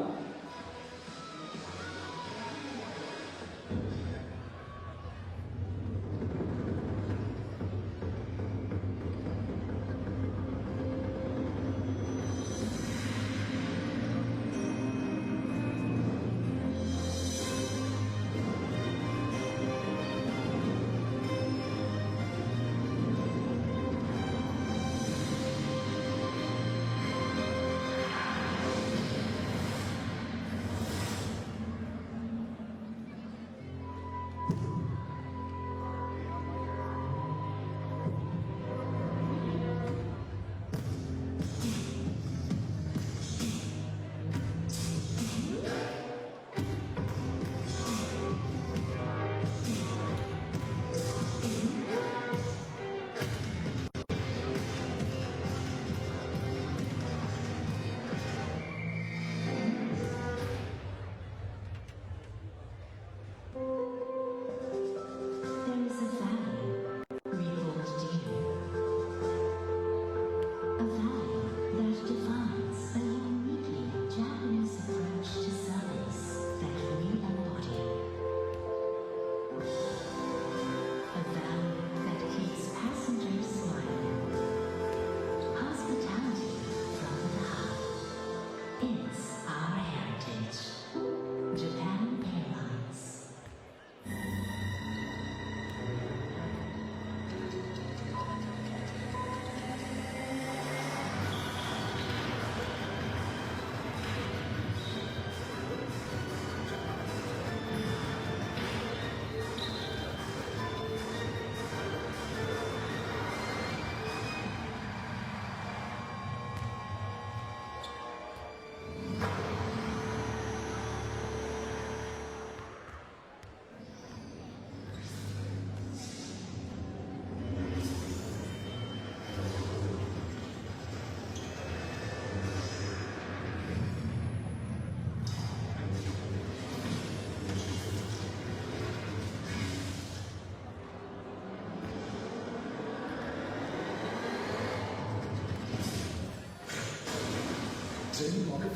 Turning Marker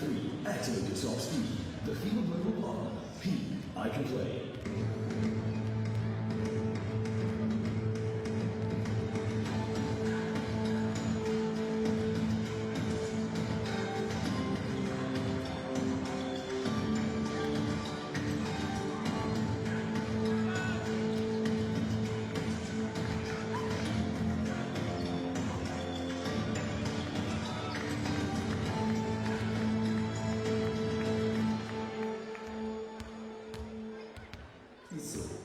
3, activate at top speed. The FIBA Global 1, P, I can play. Isso.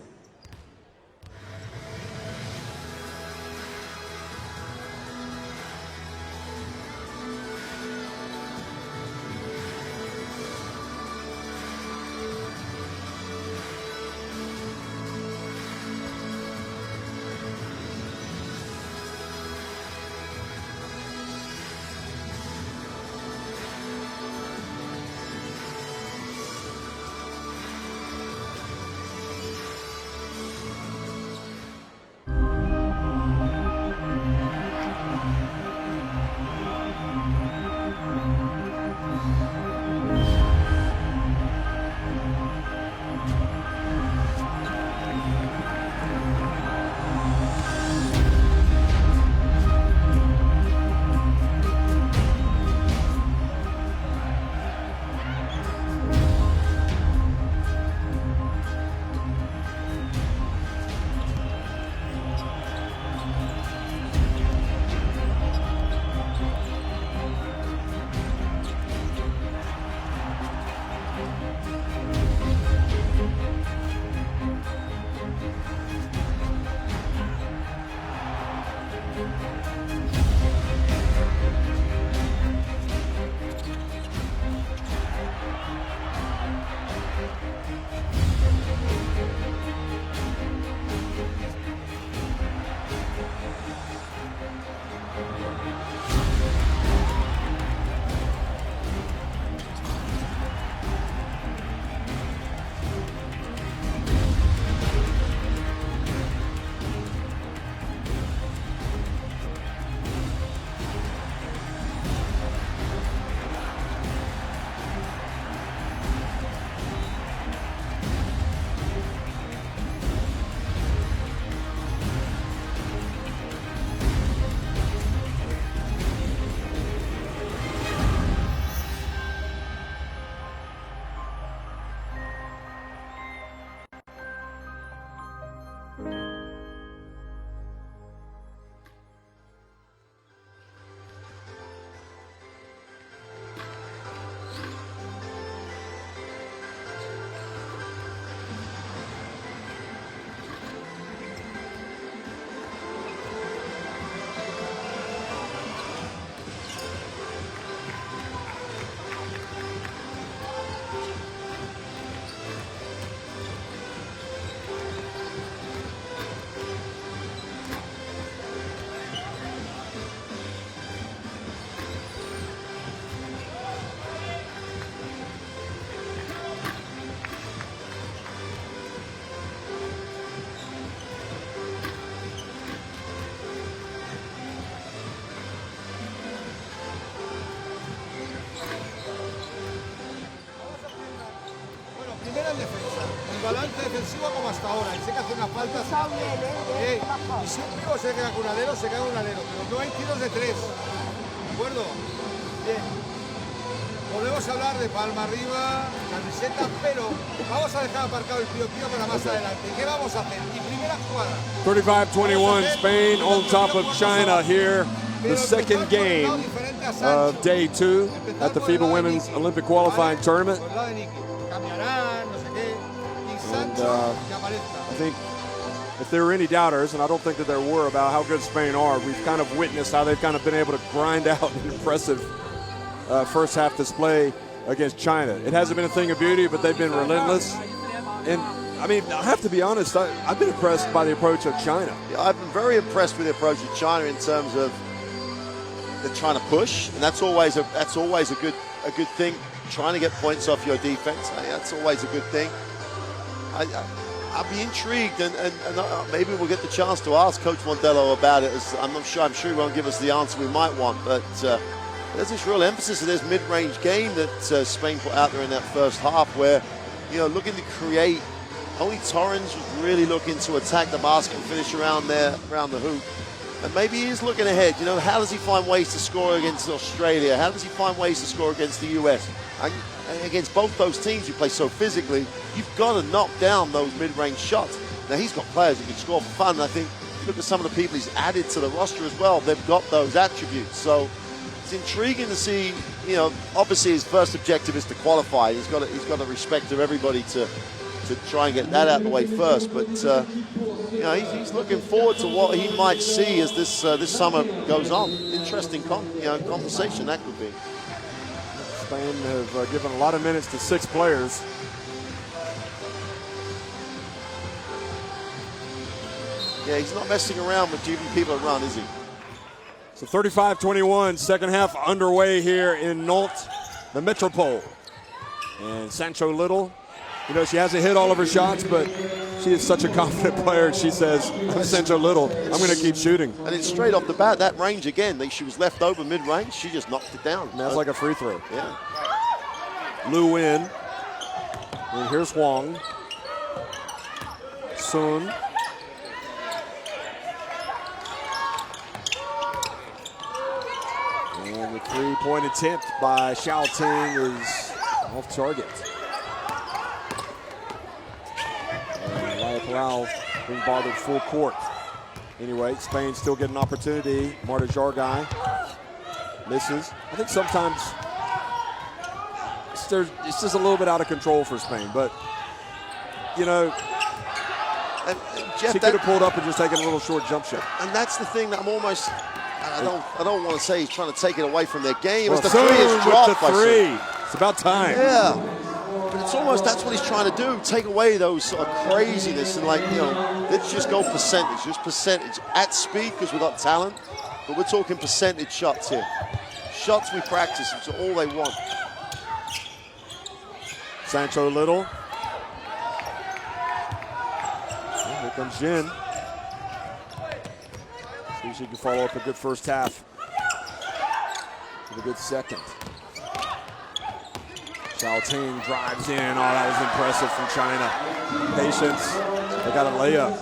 balance defensivo como hasta ahora. Y sé que hace una falta. Y siempre o se queda con un alero, se queda con un alero. Pero no hay tiros de 3. ¿De acuerdo? Bien. Podemos hablar de palma arriba, camiseta, pero vamos a dejar aparcado el pío para más adelante. ¿Qué vamos a hacer? Y primera jugada. 35-21, Spain on top of China here. The second game of day 2 at the FIBA Women's Olympic Qualifying Tournament. And I think if there were any doubters, and I don't think that there were, about how good Spain are, we've kind of witnessed how they've kind of been able to grind out an impressive first half display against China. It hasn't been a thing of beauty, but they've been relentless. And I mean, I have to be honest, I've been impressed by the approach of China. Yeah, I've been very impressed with the approach of China in terms of they're trying to push, and that's always a good thing. Trying to get points off your defense, that's always a good thing. I'd be intrigued, and maybe we'll get the chance to ask Coach Mondello about it. I'm sure he won't give us the answer we might want, but there's this real emphasis of this mid-range game that Spain put out there in that first half, where, you know, looking to create. Only Torrens was really looking to attack the basket and finish around the hoop. And maybe he is looking ahead. You know, how does he find ways to score against Australia? How does he find ways to score against the US? And against both those teams who play so physically, you've got to knock down those mid-range shots. Now, he's got players who can score for fun. And I think, look at some of the people he's added to the roster as well. They've got those attributes. So it's intriguing to see, you know, obviously his first objective is to qualify. He's got a respect of everybody to try and get that out of the way first, but you know, he's looking forward to what he might see as this summer goes on. Interesting conversation that could be. Spain have given a lot of minutes to 6 players. Yeah, he's not messing around with giving people a run, is he? So 35-21, second half underway here in Nantes, the Metropole. And Sancho Little, you know, she hasn't hit all of her shots, but she is such a confident player. She says, I'm Sancho Little, I'm going to keep shooting. And it's straight off the bat, that range again. She was left over mid-range. She just knocked it down. And that's like a free throw. Yeah. Lu Win. And here's Huang. Sun. And the three-point attempt by Xiao Ting is off target. Palau being bothered full court. Anyway, Spain still get an opportunity. Marta Jargai misses. I think sometimes it's just a little bit out of control for Spain, but you know, Jeff, she could have pulled up and just taken a little short jump shot. And that's the thing that I'm almost, I don't want to say he's trying to take it away from their game. Well, as the three is dropped. The three. It's about time. Yeah. But it's almost, that's what he's trying to do, take away those sort of craziness and, like, you know, let's just go percentage, just percentage at speed because we've got talent, but we're talking percentage shots here. Shots we practice, it's all they want. Sancho Little. Well, here comes Jin. See if she can follow up a good first half with a good second. Xiao Ting drives in. Oh, that was impressive from China. Patience. They got a layup.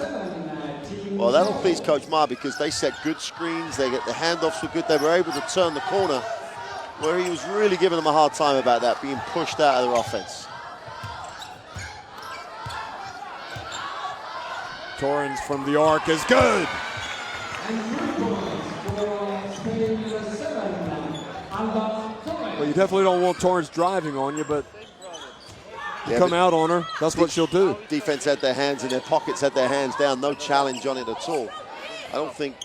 Well, that'll please Coach Ma because they set good screens. They get the handoffs were good. They were able to turn the corner where he was really giving them a hard time about that, being pushed out of their offense. Torrens from the arc is good. Well, you definitely don't want Torrens driving on you, but you come out on her, that's what she'll do. Defense had their hands in their pockets, had their hands down, no challenge on it at all. I don't think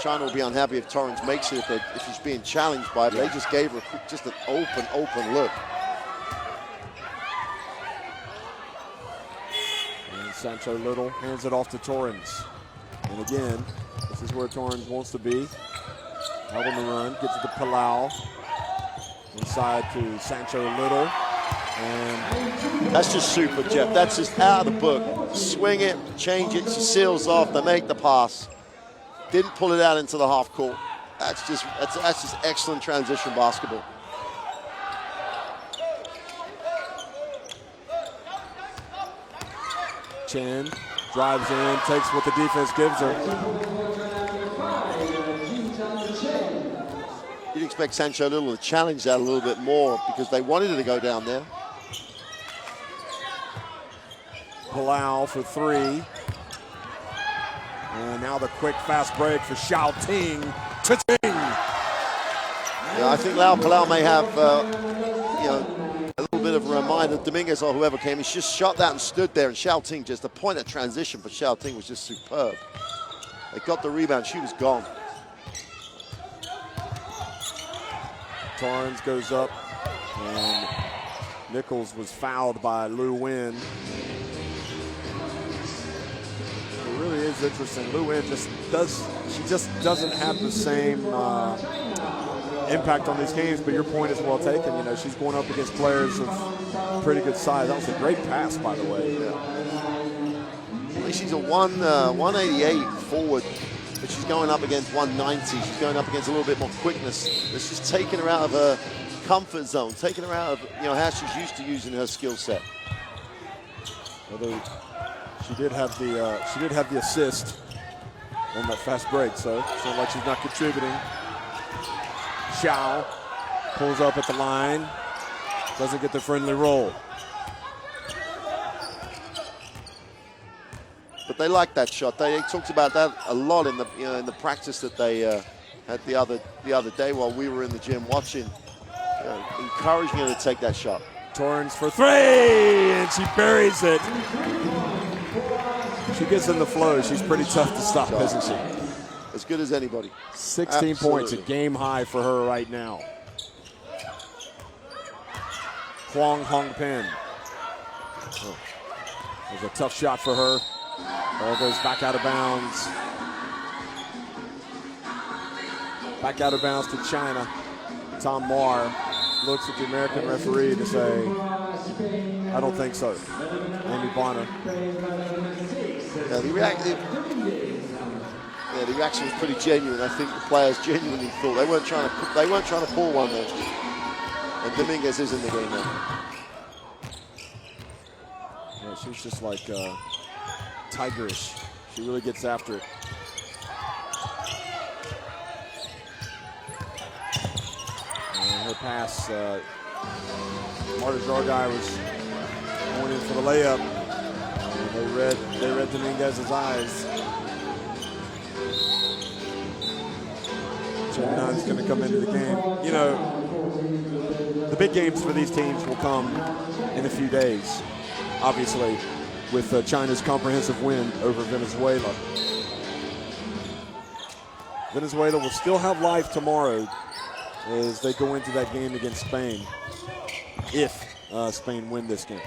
China will be unhappy if Torrens makes it, if she's being challenged by it. They just gave her just an open look. And Sancho Little hands it off to Torrens. And again, this is where Torrens wants to be. Out on the run, gets it to Palau. Inside to Sancho Little. And that's just super, Jeff. That's just out of the book. Swing it, change it, she seals off, they make the pass. Didn't pull it out into the half court. That's just excellent transition basketball. Chen drives in, takes what the defense gives her. You'd expect Sancho Little to challenge that a little bit more because they wanted her to go down there. Palau for three. And now the quick fast break for Xiao Ting. Cha-ching! Yeah, I think Lau Palau may have, you know, a little bit of a reminder. Dominguez or whoever came, he's just shot that and stood there. And Xiao Ting, just the point of transition for Xiao Ting was just superb. They got the rebound, she was gone. Torrens goes up, and Nichols was fouled by Lu Wen. It really is interesting. Lu Wen just doesn't have the same impact on these games, but your point is well taken. You know, she's going up against players of pretty good size. That was a great pass, by the way. Yeah. She's a 188 forward, but she's going up against 190. She's going up against a little bit more quickness. It's just taking her out of her comfort zone, taking her out of, you know, how she's used to using her skill set. Although she did have the assist on that fast break, so it's not like she's not contributing. Xiao pulls up at the line, doesn't get the friendly roll. But they like that shot. They talked about that a lot in the in the practice that they had the other day while we were in the gym watching, encouraging her to take that shot. Torrens for three, and she buries it. She gets in the flow. She's pretty tough to stop, isn't she? As good as anybody. 16 points, a game high for her right now. Huang Hongpin. Oh, there's a tough shot for her. Ball goes back out of bounds. Back out of bounds to China. Tom Moore looks at the American referee to say, I don't think so. Amy Bonner. Yeah, the reaction was pretty genuine. I think the players genuinely thought they weren't trying to pull one there. And Dominguez is in the game now. Yeah, she's just like tigerish. She really gets after it. And her pass, Marta Zargai was going in for the layup. And they read Dominguez's eyes. Jim Nunn's going to come into the game. You know, the big games for these teams will come in a few days, obviously, with China's comprehensive win over Venezuela. Venezuela will still have life tomorrow as they go into that game against Spain, if Spain win this game.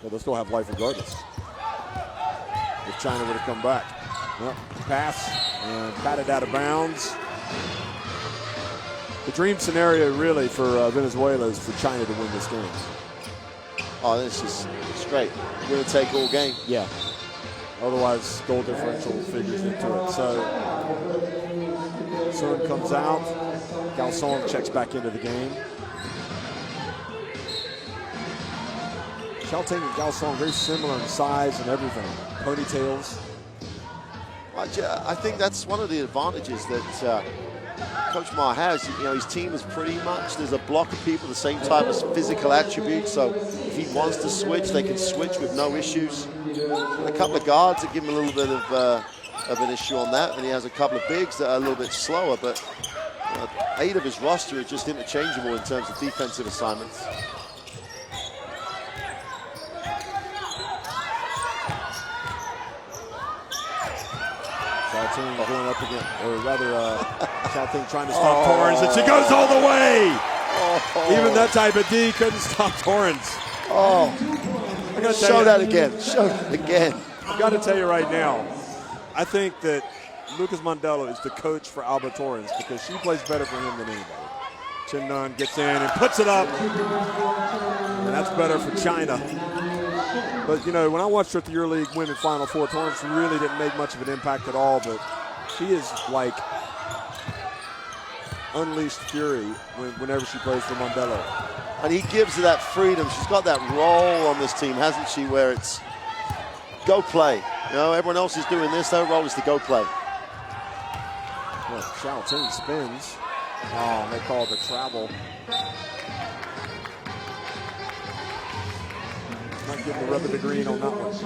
But they'll still have life regardless if China were to come back. Well, pass and batted out of bounds. The dream scenario really for Venezuela is for China to win this game. Oh, this is straight. We're going to take all game. Yeah. Otherwise, goal differential figures into it. So, Sun comes out. Galsong checks back into the game. Xiaoting and Galsong very similar in size and everything. Ponytails. I think that's one of the advantages that Coach Ma has. You know, his team is pretty much, there's a block of people, the same type of physical attributes. So if he wants to switch, they can switch with no issues. And a couple of guards that give him a little bit of an issue on that. And he has a couple of bigs that are a little bit slower. But 8 of his roster are just interchangeable in terms of defensive assignments. Xiaoting going up again, or rather, Xiaoting trying to stop Torrens, and she goes all the way. Even that type of D couldn't stop Torrens. Show that again. Show that again. I've got to tell you right now, I think that Lucas Mandela is the coach for Alba Torrens because she plays better for him than anybody. Chen Nun gets in and puts it up, and that's better for China. But, you know, when I watched her at the EuroLeague Women Final Four, Torrens really didn't make much of an impact at all, but she is like unleashed fury whenever she plays for Mandela. And he gives her that freedom. She's got that role on this team, hasn't she, where it's go play. You know, everyone else is doing this, their role is to go play. Well, Xiao Ting spins. Oh, they called the travel. Not getting the rub of the green on that one. See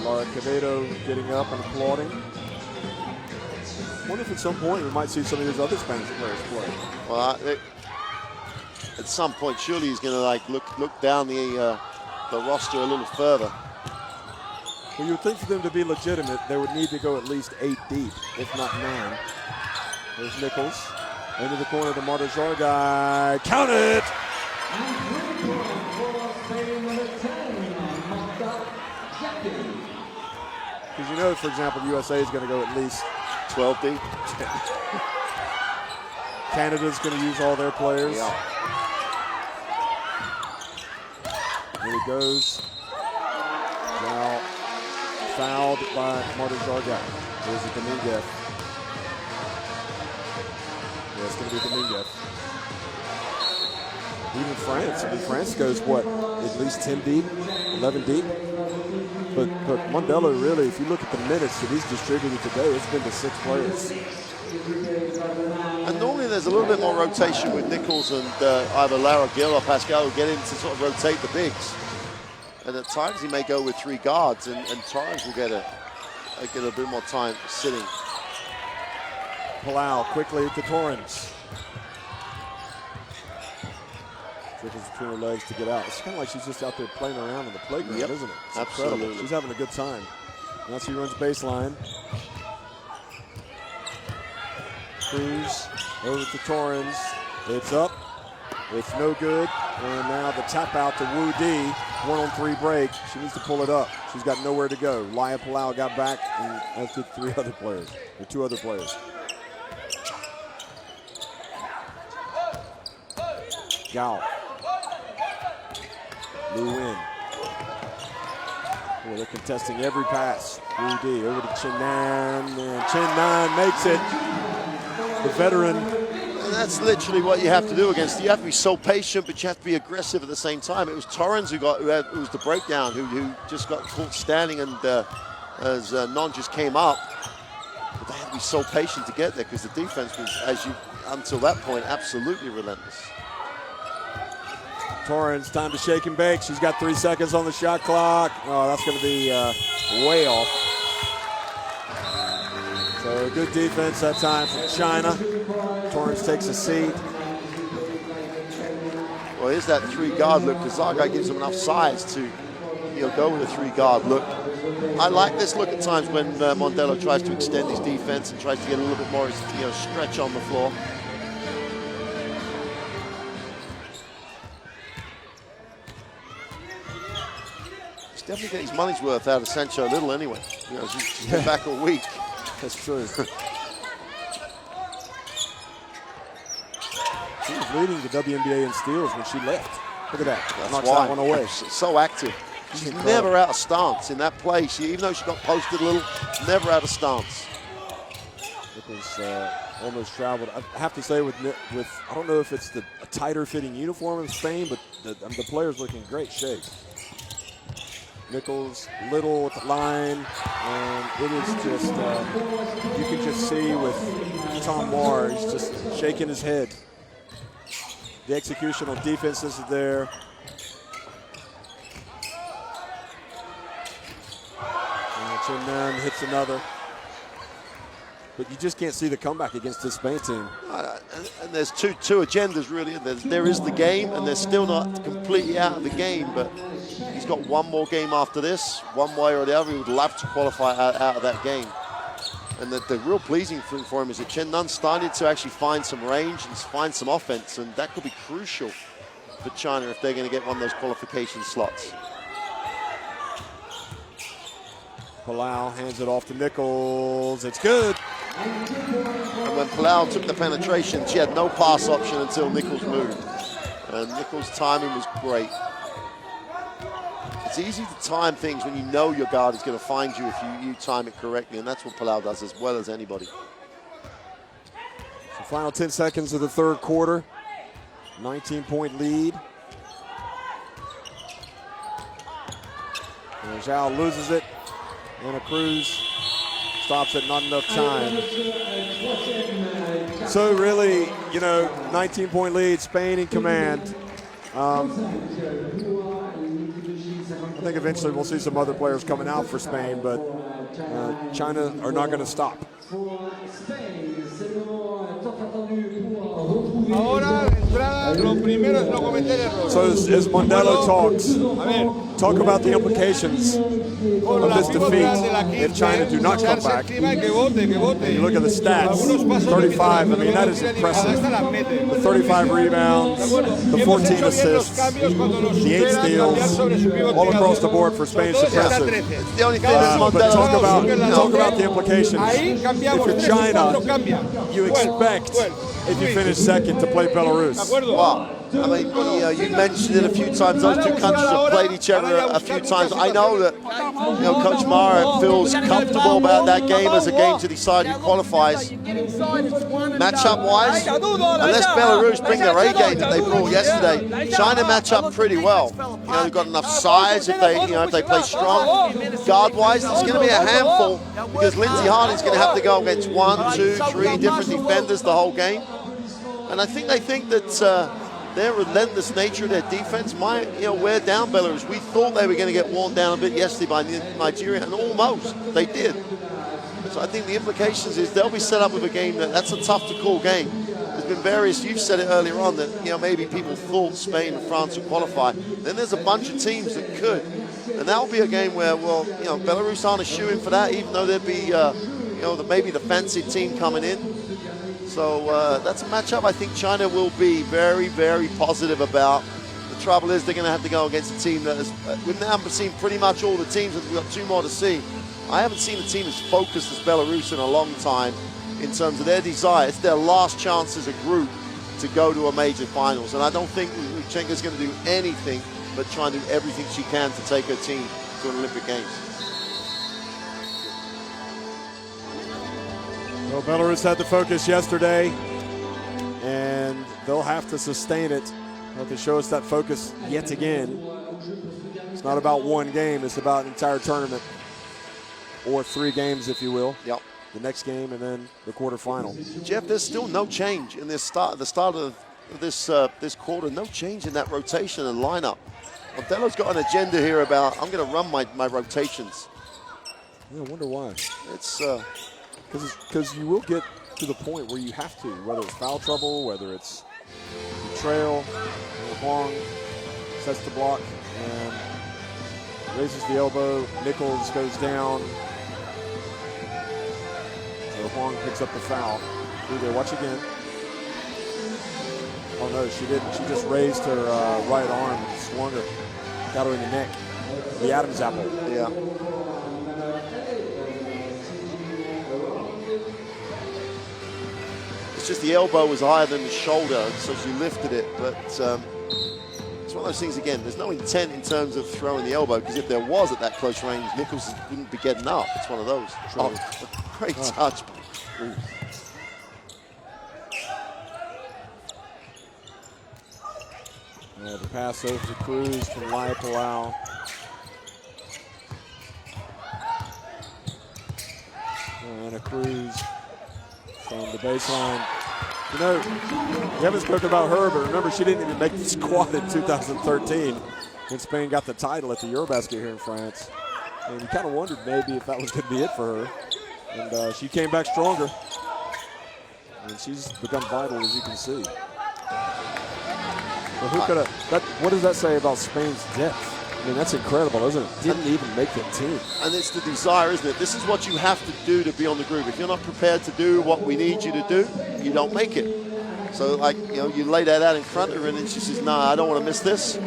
Laura Quevedo getting up and applauding. I wonder if at some point we might see some of these other Spanish players play. Well, at some point, surely he's going to like look down the roster a little further. Well, you would think for them to be legitimate, they would need to go at least 8 deep, if not 9. There's Nichols into the corner to Marta Zargai. Count it! Because you know, for example, USA is going to go at least 12 deep. Canada's going to use all their players. Yeah. Here he goes. Now fouled by Marta Zargai. There's a Dominguez. Yeah, it's going to be Dominguez. Even France. I mean, France goes, what, at least 10 deep, 11 deep? But Mondello, really, if you look at the minutes that he's distributed today, it's been to 6 players. And normally there's a little bit more rotation with Nichols and either Lara Gill or Pascal who get in to sort of rotate the bigs. And at times he may go with 3 guards, and Torrens will get a bit more time sitting. Palau quickly to Torrens. Dribbles between her legs to get out. It's kind of like she's just out there playing around on the playground, isn't it? It's absolutely incredible. She's having a good time. Now she runs baseline. Cruz over to Torrens. It's up. It's no good. And now the tap out to Wu Di. 1-on-3 break. She needs to pull it up. She's got nowhere to go. Laya Palau got back, and as did 2 other players. Gao. Lu Win. Boy, they're contesting every pass. Wu Di over to Chen Nan, and Chen Nan makes it. The veteran. And that's literally what you have to do against. You have to be so patient, but you have to be aggressive at the same time. It was Torrens who was the breakdown, who just got caught standing, and as Non just came up. But they had to be so patient to get there because the defense was, until that point, absolutely relentless. Torrens, time to shake and bake. She's got 3 seconds on the shot clock. Oh, that's going to be way off. So good defense that time from China. Torrens takes a seat. Well, here's that 3-guard look, because Zargai gives him enough size to go with a 3-guard look. I like this look at times when Mondello tries to extend his defense and tries to get a little bit more stretch on the floor. Definitely get his money's worth out of Sancho Little anyway. She's been back a week. That's true. She was leading the WNBA in steals when she left. Look at that. That's knocks why. that one away. She's so active. She's never out of stance in that play. Even though she got posted a little, never out of stance. Nichols almost traveled. I have to say with I don't know if it's a tighter fitting uniform in Spain, but the players look in great shape. Nichols, Little with the line, and it is just, you can just see with Tom Moore, he's just shaking his head. The executional defense is there. And Chen Nan hits another. But you just can't see the comeback against this Spain team. And there's two agendas really. There is the game, and they're still not completely out of the game, but he's got one more game after this, one way or the other. He would love to qualify out of that game. And the real pleasing thing for him is that Chen Nun started to actually find some range and find some offense, and that could be crucial for China if they're going to get one of those qualification slots. Palau hands it off to Nichols. It's good. And when Palau took the penetration, she had no pass option until Nichols moved. And Nichols' timing was great. It's easy to time things when you know your guard is going to find you if you time it correctly, and that's what Palau does as well as anybody. So final 10 seconds of the third quarter. 19-point lead. And Zhao loses it. And a Cruz stops it, not enough time. So really, 19-point lead, Spain in command. I think eventually we'll see some other players coming out for Spain, but China are not going to stop. So as Mondello talks, talk about the implications of this defeat if China do not come back. And you look at the stats, 35, I mean, that is impressive. The 35 rebounds, the 14 assists, the 8 steals, all across the board for Spain is impressive. It's the only thing that But Mondello talk about the implications. If you're China, you expect, if you finish second, to play Belarus. Wow. I mean, you mentioned it a few times. Those two countries have played each other a few times. I know that Coach Mara feels comfortable about that game as a game to decide who qualifies. Matchup-wise, unless Belarus bring their A game that they brought yesterday, China match up pretty well. They've got enough size if they play strong. Guard-wise, it's going to be a handful because Lindsey Harding's going to have to go against 1, 2, 3 different defenders the whole game. And I think they think that their relentless nature of their defense might, wear down Belarus. We thought they were going to get worn down a bit yesterday by Nigeria, and almost they did. So I think the implications is they'll be set up with a game that's a tough to call game. There's been various, you've said it earlier on, that maybe people thought Spain and France would qualify. Then there's a bunch of teams that could. And that'll be a game where, Belarus aren't a shoo-in for that, even though there'd be, maybe the fancy team coming in. So that's a matchup I think China will be very, very positive about. The trouble is they're going to have to go against a team that has, we've now seen pretty much all the teams, and we've got 2 more to see. I haven't seen a team as focused as Belarus in a long time in terms of their desire. It's their last chance as a group to go to a major finals. And I don't think Luchenko's going to do anything but try and do everything she can to take her team to an Olympic Games. Well, Belarus had the focus yesterday, and they'll have to sustain it. They'll have to show us that focus yet again. It's not about one game, it's about an entire tournament, or 3 games, if you will. Yep. The next game and then the quarterfinal. Jeff, there's still no change in the start of this quarter, no change in that rotation and lineup. Mondello's got an agenda here about, I'm going to run my rotations. Yeah, I wonder why. It's... Because you will get to the point where you have to, whether it's foul trouble, whether it's betrayal. Huang sets the block and raises the elbow. Nichols goes down. So Huang picks up the foul. Through there, watch again. Oh no, she didn't. She just raised her right arm and swung her. Got her in the neck. The Adam's apple. Yeah. Just the elbow was higher than the shoulder, so she lifted it. But it's one of those things, again, there's no intent in terms of throwing the elbow, because if there was at that close range, Nichols wouldn't be getting up. It's one of those. Oh, a great touch. The pass over to Cruz from Laya Palau. And a Cruz from the baseline. You haven't spoken about her, but remember, she didn't even make the squad in 2013 when Spain got the title at the Eurobasket here in France. And you kind of wondered maybe if that was going to be it for her. And she came back stronger. And she's become vital, as you can see. But who could have? What does that say about Spain's depth? I mean, that's incredible, isn't it? Didn't even make the team. And it's the desire, isn't it? This is what you have to do to be on the group. If you're not prepared to do what we need you to do, you don't make it. So, you lay that out in front of her, and then she says, "No, I don't want to miss this.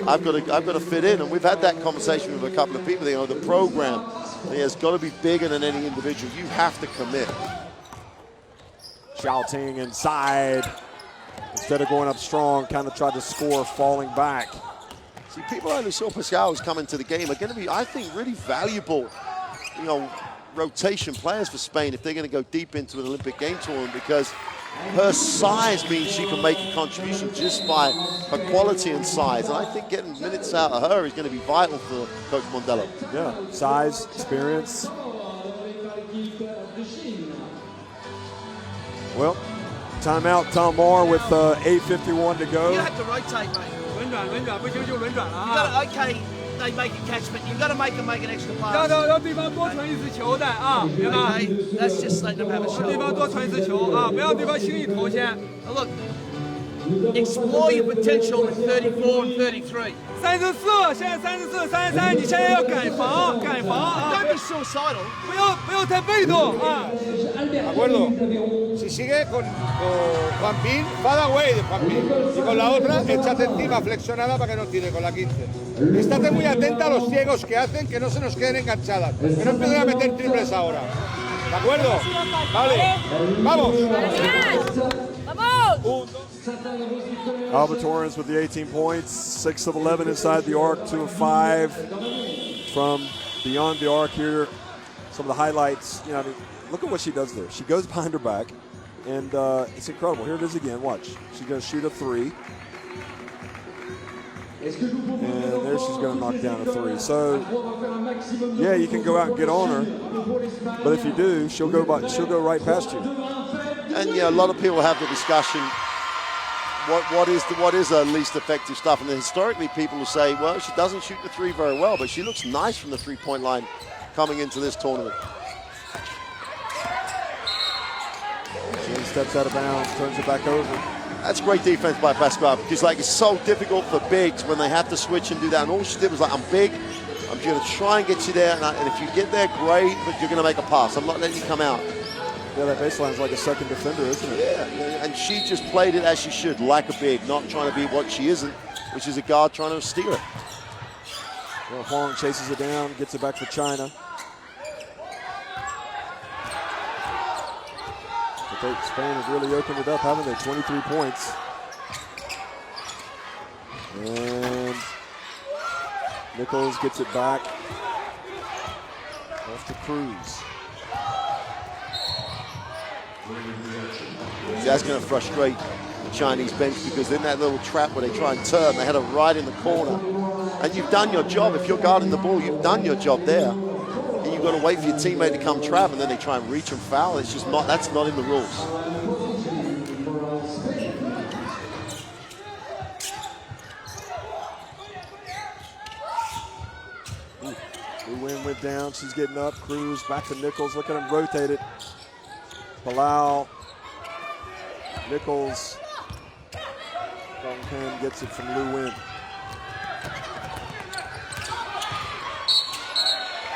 I've got to fit in." And we've had that conversation with a couple of people. The program has got to be bigger than any individual. You have to commit. Xiao Ting inside. instead of going up strong, kind of tried to score falling back. See, people like Lucille Pascal who's coming to the game are going to be, I think, really valuable, rotation players for Spain if they're going to go deep into an Olympic game tournament, because her size means she can make a contribution just by her quality and size. And I think getting minutes out of her is going to be vital for Coach Mondello. Yeah, size, experience. Well, timeout, Tom Moore with 8:51 to go. You have to rotate, mate. 轮转轮转，不行就轮转了 You 啊！ gotta, okay, they make a catch, but you've got to make them make an extra 要 pass. 让对方多传一次球的啊，明白？ Okay, that's just letting them have a 让对 shot. 方多传一次球啊，不要对方轻易投先。 Now look, explore your potential at 34 and 33. 34，现在34、33，你现在要改防，改防啊！ Don't be suicidal. 不要太被动啊！ ¿De acuerdo? Si sigue con Juan Pin, fada away de Juan Pin. Y con la otra, échate encima flexionada para que no tire con la 15. Estate muy atenta a los ciegos que hacen que no se nos queden enganchadas. Que no empiecen a meter triples ahora. ¿De acuerdo? Vale. Vamos. Albatorans with the 18 points, 6 of 11 inside the arc, 2 of 5 from beyond the arc here. Some of the highlights, I mean, look at what she does there. She goes behind her back, and it's incredible. Here it is again. Watch. She's going to shoot a 3. And there she's going to knock down a 3. So, yeah, you can go out and get on her, but if you do, she'll go right past you. And a lot of people have the discussion, what is her least effective stuff? And then historically people will say, well, she doesn't shoot the 3 very well, but she looks nice from the 3-point line coming into this tournament. She steps out of bounds, turns it back over. That's great defense by Pascal, because it's so difficult for bigs when they have to switch and do that. And all she did was I'm big, I'm going to try and get you there, and if you get there, great, but you're going to make a pass. I'm not letting you come out. Yeah, that baseline is like a second defender, isn't it? Yeah, and she just played it as she should, like a big, not trying to be what she isn't, which is a guard trying to steal it. Well, Huang chases it down, gets it back for China. But Spain has really opened it up, haven't they? 23 points. And Nichols gets it back. Off to Cruz. That's going to frustrate the Chinese bench, because in that little trap where they try and turn, they had her right in the corner. And you've done your job. If you're guarding the ball, you've done your job there. And you've got to wait for your teammate to come trap, and then they try and reach and foul. It's just not, that's not in the rules. Lu Win went down. She's getting up. Cruz back to Nichols. Look at him rotate it. Palau. Nichols. Dong Pen gets it from Lu Win.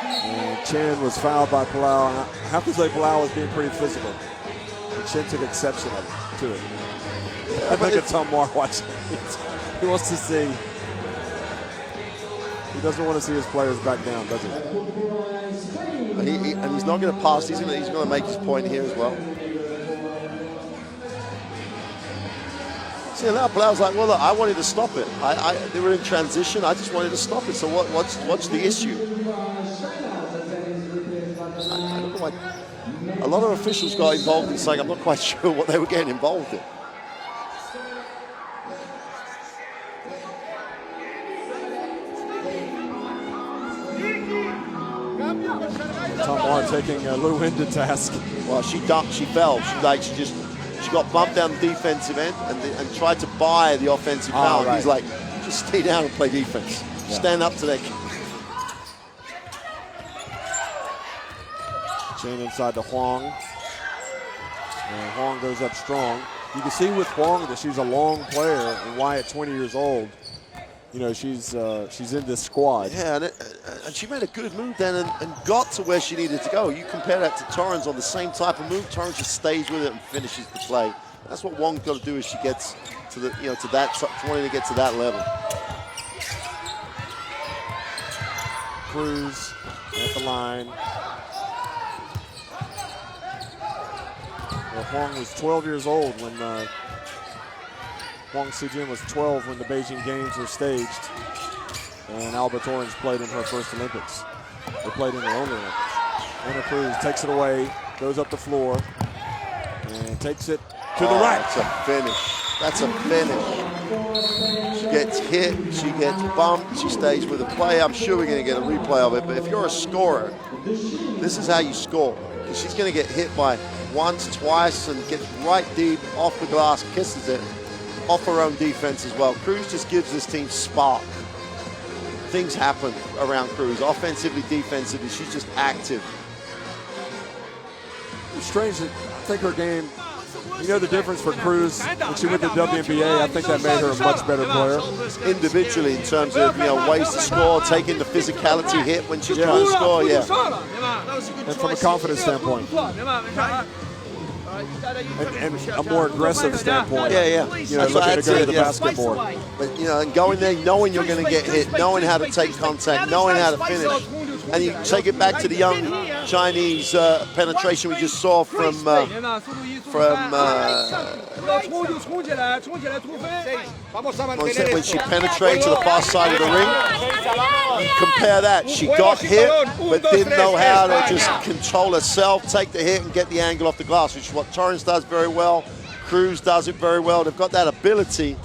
And Chen was fouled by Palau. I have to say Palau was being pretty physical. And Chen took exception to it. I think it's Tom Moore watching. He wants to see. He doesn't want to see his players back down, does he? And he's not going to pass. He's going to make his point here as well. See, now Palau's like, well, look, I wanted to stop it. They were in transition. I just wanted to stop it. So what's the issue? I don't know why. A lot of officials got involved in saying, I'm not quite sure what they were getting involved in. Tom Moore taking Lu Win to task. Well, she ducked, she fell. She got bumped down the defensive end and tried to buy the offensive foul. Right. He's like, just stay down and play defense. Yeah. Stand up to that. Chain inside to Huang. And Huang goes up strong. You can see with Huang that she's a long player, and why at 20 years old, she's in this squad. Yeah, and she made a good move then and got to where she needed to go. You compare that to Torrens on the same type of move. Torrens just stays with it and finishes the play. That's what Wong's got to do as she gets to the, to wanting to get to that level. Cruz at the line. Well, Huang was 12 years old when Huang Sijin was 12 when the Beijing Games were staged. And Alba Torrens played in her first Olympics. They played in their own Olympics. Anna Cruz takes it away, goes up the floor, and takes it to the right. That's a finish. That's a finish. She gets hit, she gets bumped, she stays with the play. I'm sure we're going to get a replay of it, but if you're a scorer, this is how you score. She's going to get hit by once, twice, and gets right deep off the glass, kisses it, off her own defense as well. Cruz just gives this team spark. Things happen around Cruz, offensively, defensively. She's just active. It's strange that I think her game, you know the difference for Cruz when she went to WNBA, I think that made her a much better player. Individually, in terms of ways to score, taking the physicality hit when she's trying to score, And from a confidence standpoint. And a more aggressive standpoint. Yeah. Looking to go to the basketball. But, and going there, knowing you're going to get hit, knowing how to take contact, knowing how to finish. And you take it back to the young Chinese penetration we just saw from when she penetrated to the far side of the ring. Compare that. She got hit, but didn't know how to just control herself, take the hit, and get the angle off the glass, which is what Torrens does very well. Cruz does it very well. They've got that ability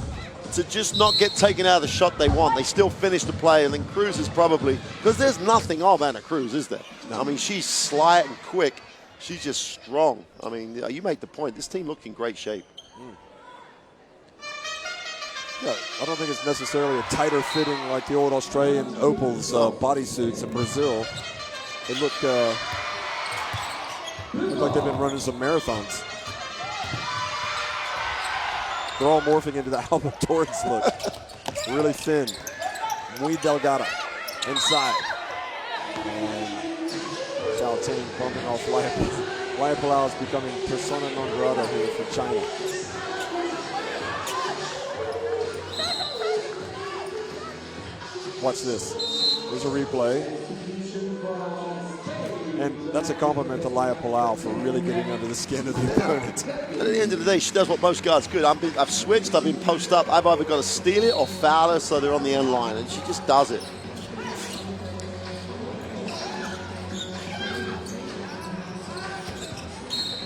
to just not get taken out of the shot they want. They still finish the play, and then Cruz is probably, because there's nothing of Anna Cruz, is there? No. I mean, she's slight and quick. She's just strong. I mean, you make the point. This team looked in great shape. Yeah, I don't think it's necessarily a tighter fitting like the old Australian Opals bodysuits in Brazil. They look like they've been running some marathons. They're all morphing into the Alba Torrens look. Really thin. Muy delgada. Inside. And Zhao Ting bumping off Laya Palau is becoming persona non grata here for China. Watch this. There's a replay. And that's a compliment to Laya Palau for really getting under the skin of the opponent. And at the end of the day, she does what most guards could. I've switched, I've been post up. I've either got to steal it or foul her so they're on the end line, and she just does it.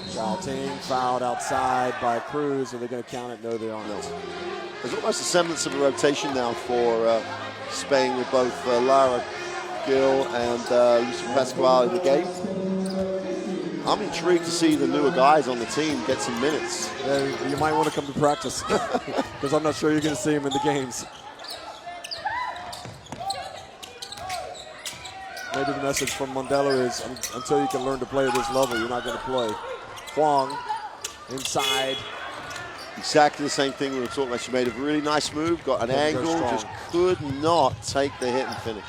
Zhao Ting fouled outside by Cruz. Are they going to count it? No, they aren't. No. There's almost a semblance of a rotation now for Spain with both Lara Gil and Yusuf Pascual in the game. I'm intrigued to see the newer guys on the team get some minutes. Yeah, you might want to come to practice because I'm not sure you're going to see them in the games. Maybe the message from Mondello is until you can learn to play at this level, you're not going to play. Huang inside. Exactly the same thing we were talking about. She made a really nice move, got an angle, just could not take the hit and finish.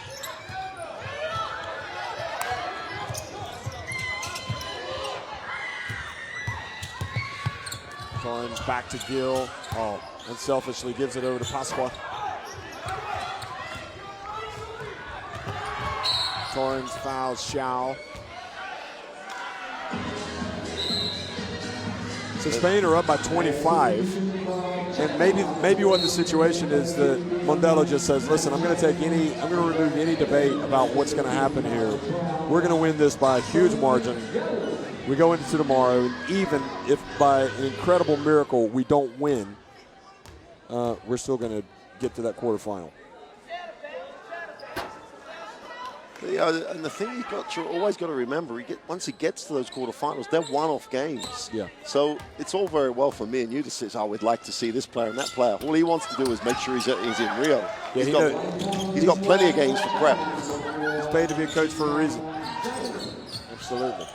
Torrens back to Gil. Oh, unselfishly gives it over to Pasqua. Torrens fouls Xiao. So Spain are up by 25, and maybe what the situation is that Mondello just says, listen, I'm going to remove any debate about what's going to happen here. We're going to win this by a huge margin. We go into tomorrow, and even if by an incredible miracle we don't win, we're still going to get to that quarterfinal. And the thing you've always got to remember, once it gets to those quarterfinals, they're one-off games. Yeah. So it's all very well for me and you to say, oh, we'd like to see this player and that player. All he wants to do is make sure he's in Rio. Yeah, he's got plenty of games for prep. He's paid to be a coach for a reason. Absolutely.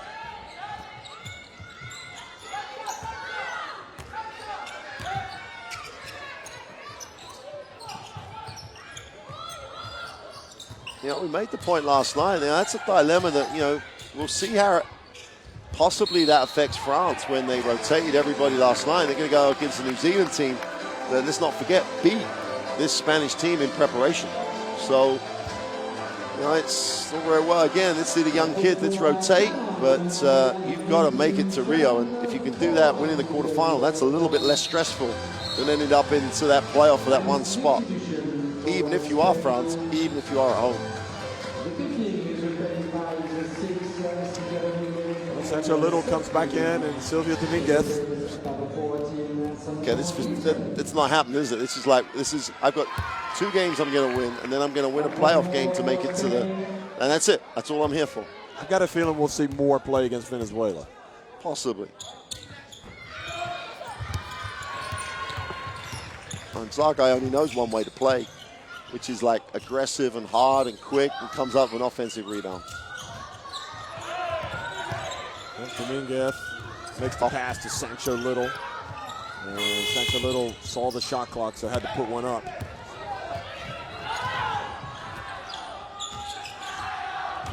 We made the point last night. Now, that's a dilemma that, we'll see how possibly that affects France when they rotated everybody last night. They're going to go against the New Zealand team that, let's not forget, beat this Spanish team in preparation. So, it's all very well. Again, let's see the young kid, let's rotate, but you've got to make it to Rio. And if you can do that, winning the quarterfinal, that's a little bit less stressful than ended up into that playoff for that one spot. Even if you are France, even if you are at home. Sancho Little comes back in, and Silvia Dominguez. Okay, it's not happening, is it? I've got 2 games I'm going to win, and then I'm going to win a playoff game to make it to the, and that's it. That's all I'm here for. I've got a feeling we'll see more play against Venezuela. Possibly. And Zargai only knows one way to play, which is like aggressive and hard and quick, and comes up with an offensive rebound. Dominguez makes the pass to Sancho Little. And Sancho Little saw the shot clock, so had to put one up.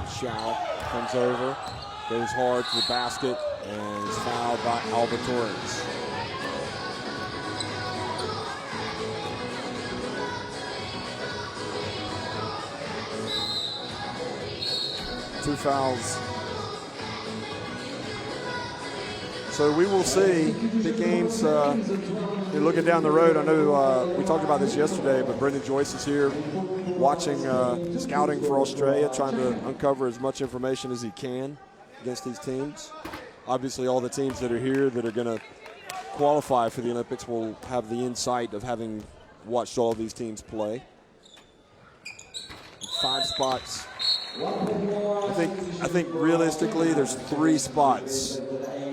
Xiao comes over, goes hard to the basket, and is fouled by Alba Torres. Two fouls. So we will see big games. You're looking down the road. I know we talked about this yesterday, but Brendan Joyce is here watching, scouting for Australia, trying to uncover as much information as he can against these teams. Obviously, all the teams that are here that are going to qualify for the Olympics will have the insight of having watched all these teams play. 5 spots. I think realistically, there's 3 spots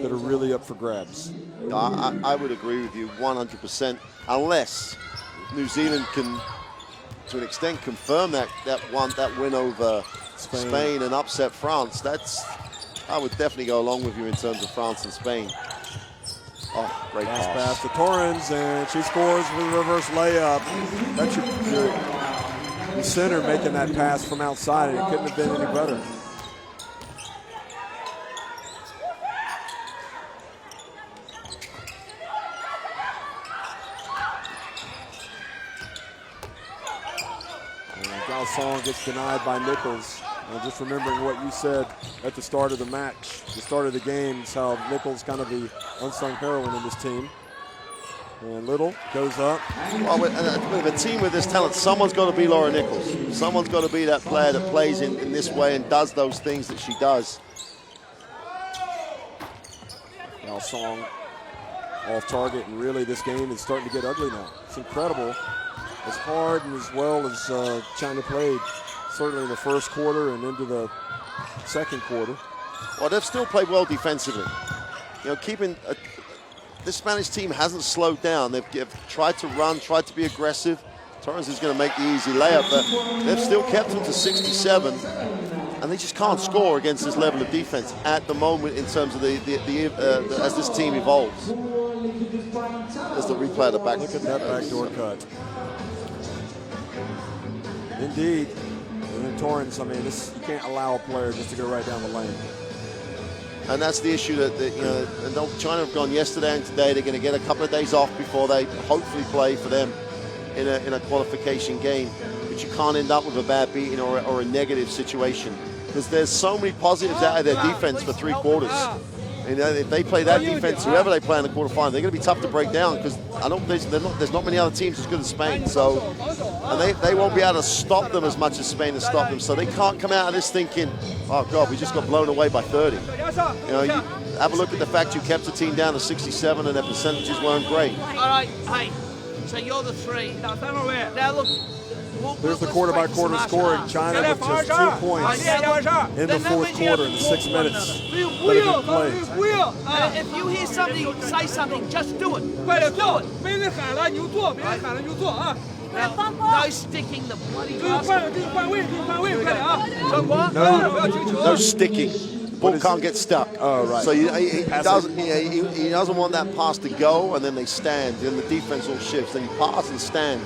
that are really up for grabs. I would agree with you 100%, unless New Zealand can, to an extent, confirm that win over Spain and upset France. I would definitely go along with you in terms of France and Spain. Oh, great pass to Torrens, and she scores with a reverse layup. That's your center making that pass from outside, and it couldn't have been any better. Song gets denied by Nichols. Just remembering what you said at the start of the match, the start of the game, is how Nichols kind of the unsung heroine in this team. And Little goes up. Well, with a team with this talent, someone's got to be Laura Nichols. Someone's got to be that player that plays in this way and does those things that she does. Now Song off target, and really this game is starting to get ugly now. It's incredible. As hard and as well as China played, certainly in the first quarter and into the second quarter. Well, they've still played well defensively. You know, this Spanish team hasn't slowed down. They've tried to run, tried to be aggressive. Torres is going to make the easy layup, but they've still kept them to 67, and they just can't score against this level of defense at the moment in terms of as this team evolves. There's the replay of the back. Look at that backdoor cut. Indeed. And then Torrens, I mean, you can't allow a player just to go right down the lane. And that's the issue that you know, and China have gone yesterday and today. They're going to get a couple of days off before they hopefully play for them in a qualification game. But you can't end up with a bad beating or a negative situation, because there's so many positives out of their defense for 3 quarters. You know, if they play that defense, whoever they play in the quarterfinal, they're going to be tough to break down, because there's not many other teams as good as Spain. So, and they won't be able to stop them as much as Spain has stopped them. So they can't come out of this thinking, oh God, we just got blown away by 30. You know, you have a look at the fact you kept the team down to 67 and their percentages weren't great. All right, hey, so you're the 3. Now look. There's the quarter-by-quarter scoring. China with just 2 points in the fourth quarter in the 6 minutes that have been played. If you hear somebody say something, just do it. Just do it. No sticking the bloody basket. No sticking. The ball can't get stuck. Oh, right. So he doesn't want that pass to go, and then they stand, and the defense all shifts. Then you pass and stand.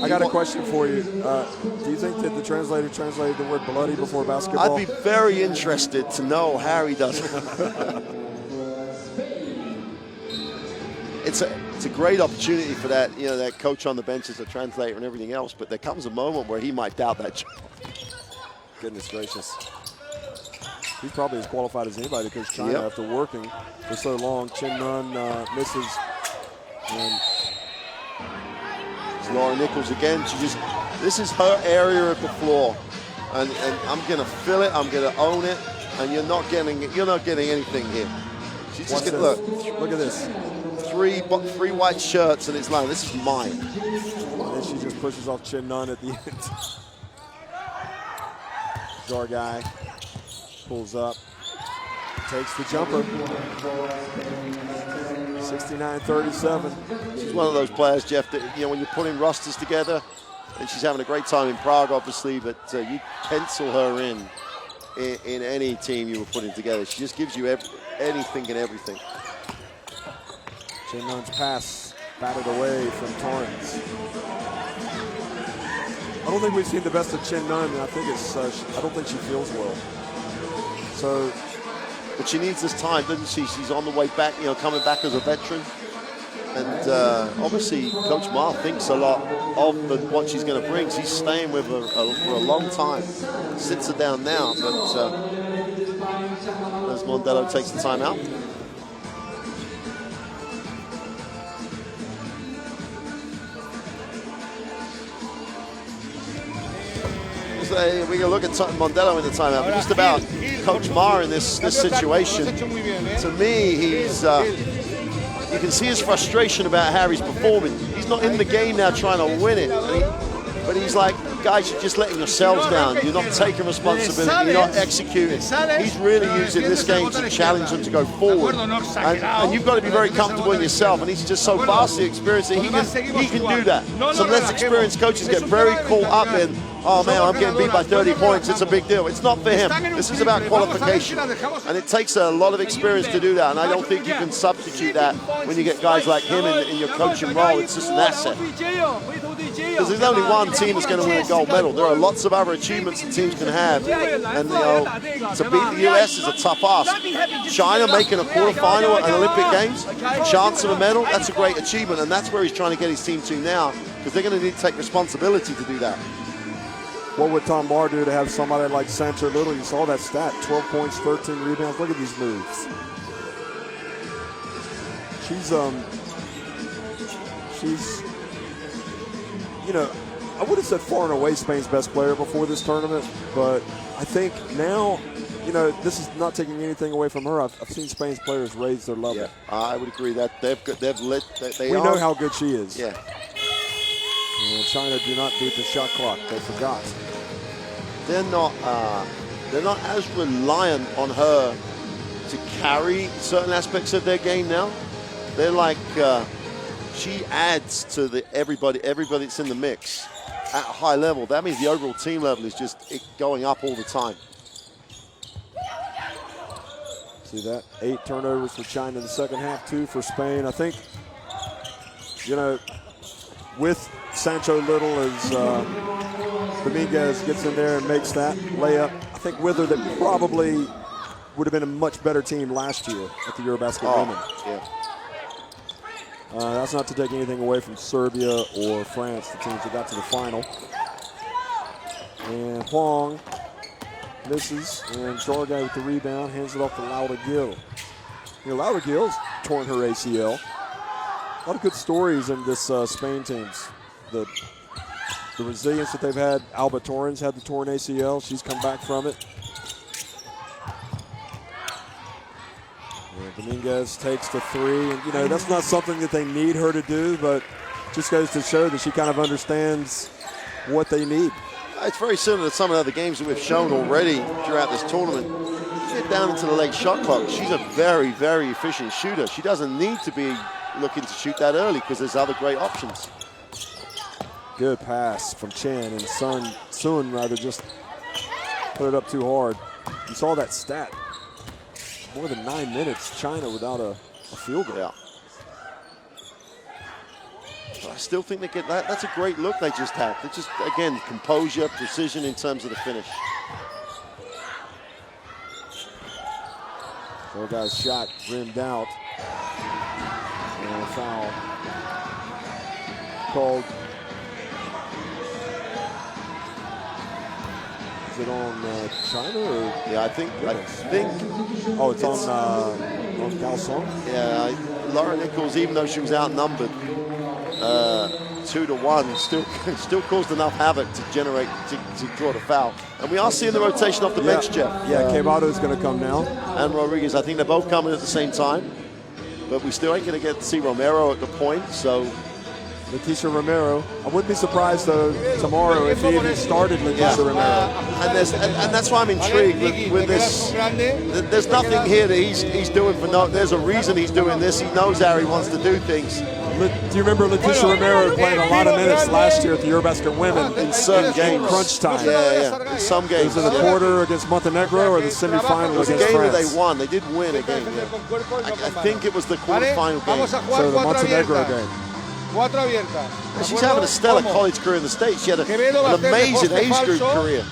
I got a question for you. Do you think that the translator translated the word bloody before basketball? I'd be very interested to know how he does it. It's a great opportunity for that, you know, that coach on the bench as a translator and everything else, but there comes a moment where he might doubt that job. Goodness gracious. He's probably as qualified as anybody, because China, after working for so long, Chen Nun misses, and Laura Nichols again. This is her area of the floor, and I'm gonna fill it. I'm gonna own it, and you're not getting anything here. She's just gonna look at this. Three white shirts, and it's like, this is mine. And then she just pushes off Chin Nun at the end. Jorgai pulls up, takes the jumper. 69-37. She's one of those players, Jeff, that when you're putting rosters together, and she's having a great time in Prague, obviously, but you pencil her in any team you were putting together. She just gives you anything and everything. Chin Nun's pass batted away from Torrens. I don't think we've seen the best of Chin Nun. I think I don't think she feels well. So, but she needs this time, doesn't she? She's on the way back, coming back as a veteran. And obviously, Coach Ma thinks a lot of what she's going to bring. She's staying with her for a long time. Sits her down now, but as Mondello takes the time out. We can look at Mondello in the timeout, but just about Coach Ma in this situation. To me, you can see his frustration about how he's performing. He's not in the game now trying to win it, but he's like, guys, you're just letting yourselves down. You're not taking responsibility. You're not executing. He's really using this game to challenge them to go forward. And you've got to be very comfortable in yourself. And he's just so vastly experienced that he can do that. Some less experienced coaches get very caught up in, oh man, I'm getting beat by 30 points. It's a big deal. It's not for him. This is about qualification. And it takes a lot of experience to do that. And I don't think you can substitute that when you get guys like him in your coaching role. It's just an asset. Because there's only one team that's going to win a gold medal. There are lots of other achievements that teams can have. And to beat the US is a tough ask. China making a quarterfinal at Olympic Games, chance of a medal, that's a great achievement. And that's where he's trying to get his team to now, because they're going to need to take responsibility to do that. What would Tom Barr do to have somebody like Sancho Little? You saw that stat, 12 points, 13 rebounds. Look at these moves. She's I would have said far and away Spain's best player before this tournament, but I think now, this is not taking anything away from her. I've seen Spain's players raise their level. Yeah, I would agree that they've lit. We know how good she is. Yeah. And China do not beat the shot clock. They forgot. They're not as reliant on her to carry certain aspects of their game now. They're like she adds to everybody that's in the mix at a high level. That means the overall team level is just going up all the time. See that? 8 turnovers for China in the second half, 2 for Spain. I think, with Sancho Little as Dominguez gets in there and makes that layup, I think with her that probably would have been a much better team last year at the Eurobasket Women. Yeah. That's not to take anything away from Serbia or France, the teams that got to the final. And Huang misses, and Jorgai with the rebound, hands it off to Laura Gil. Laura Gil's torn her ACL. A lot of good stories in this Spain teams. The resilience that they've had. Alba Torrens had the torn ACL. She's come back from it. And Dominguez takes the 3. And, that's not something that they need her to do, but just goes to show that she kind of understands what they need. It's very similar to some of the other games that we've shown already throughout this tournament. Get down into the late shot clock. She's a very, very efficient shooter. She doesn't need to be looking to shoot that early because there's other great options. Good pass from Chen, and Sun rather just put it up too hard. You saw that stat. More than 9 minutes, China without a field goal. Yeah. But I still think they get that. That's a great look they just had. They just, again, composure, precision in terms of the finish. Four guys shot, rimmed out. And a foul called. Is it on China or? Yeah, I think. Oh, it's on Calson. Yeah, Laura Nichols, even though she was outnumbered, 2-1, still caused enough havoc to generate, to draw the foul. And we are seeing the rotation off the bench, Jeff. Yeah, Quevedo is going to come now. And Rodriguez, I think they're both coming at the same time. But we still ain't going to get to see Romero at the point, so... Leticia Romero. I wouldn't be surprised, though, tomorrow if he even started Leticia Romero. And that's why I'm intrigued with this. There's nothing here that he's doing for no. There's a reason he's doing this. He knows how he wants to do things. Do you remember Leticia Romero playing a lot of minutes last year at the Eurobasket Women? In certain games. Crunch time. Yeah. In some games. Was it the quarter against Montenegro or the semifinal against France? It was a game that they won. They did win a game. I think it was the quarterfinal game. So the Montenegro game. And she's having a stellar college career in the States. She had an amazing age group career.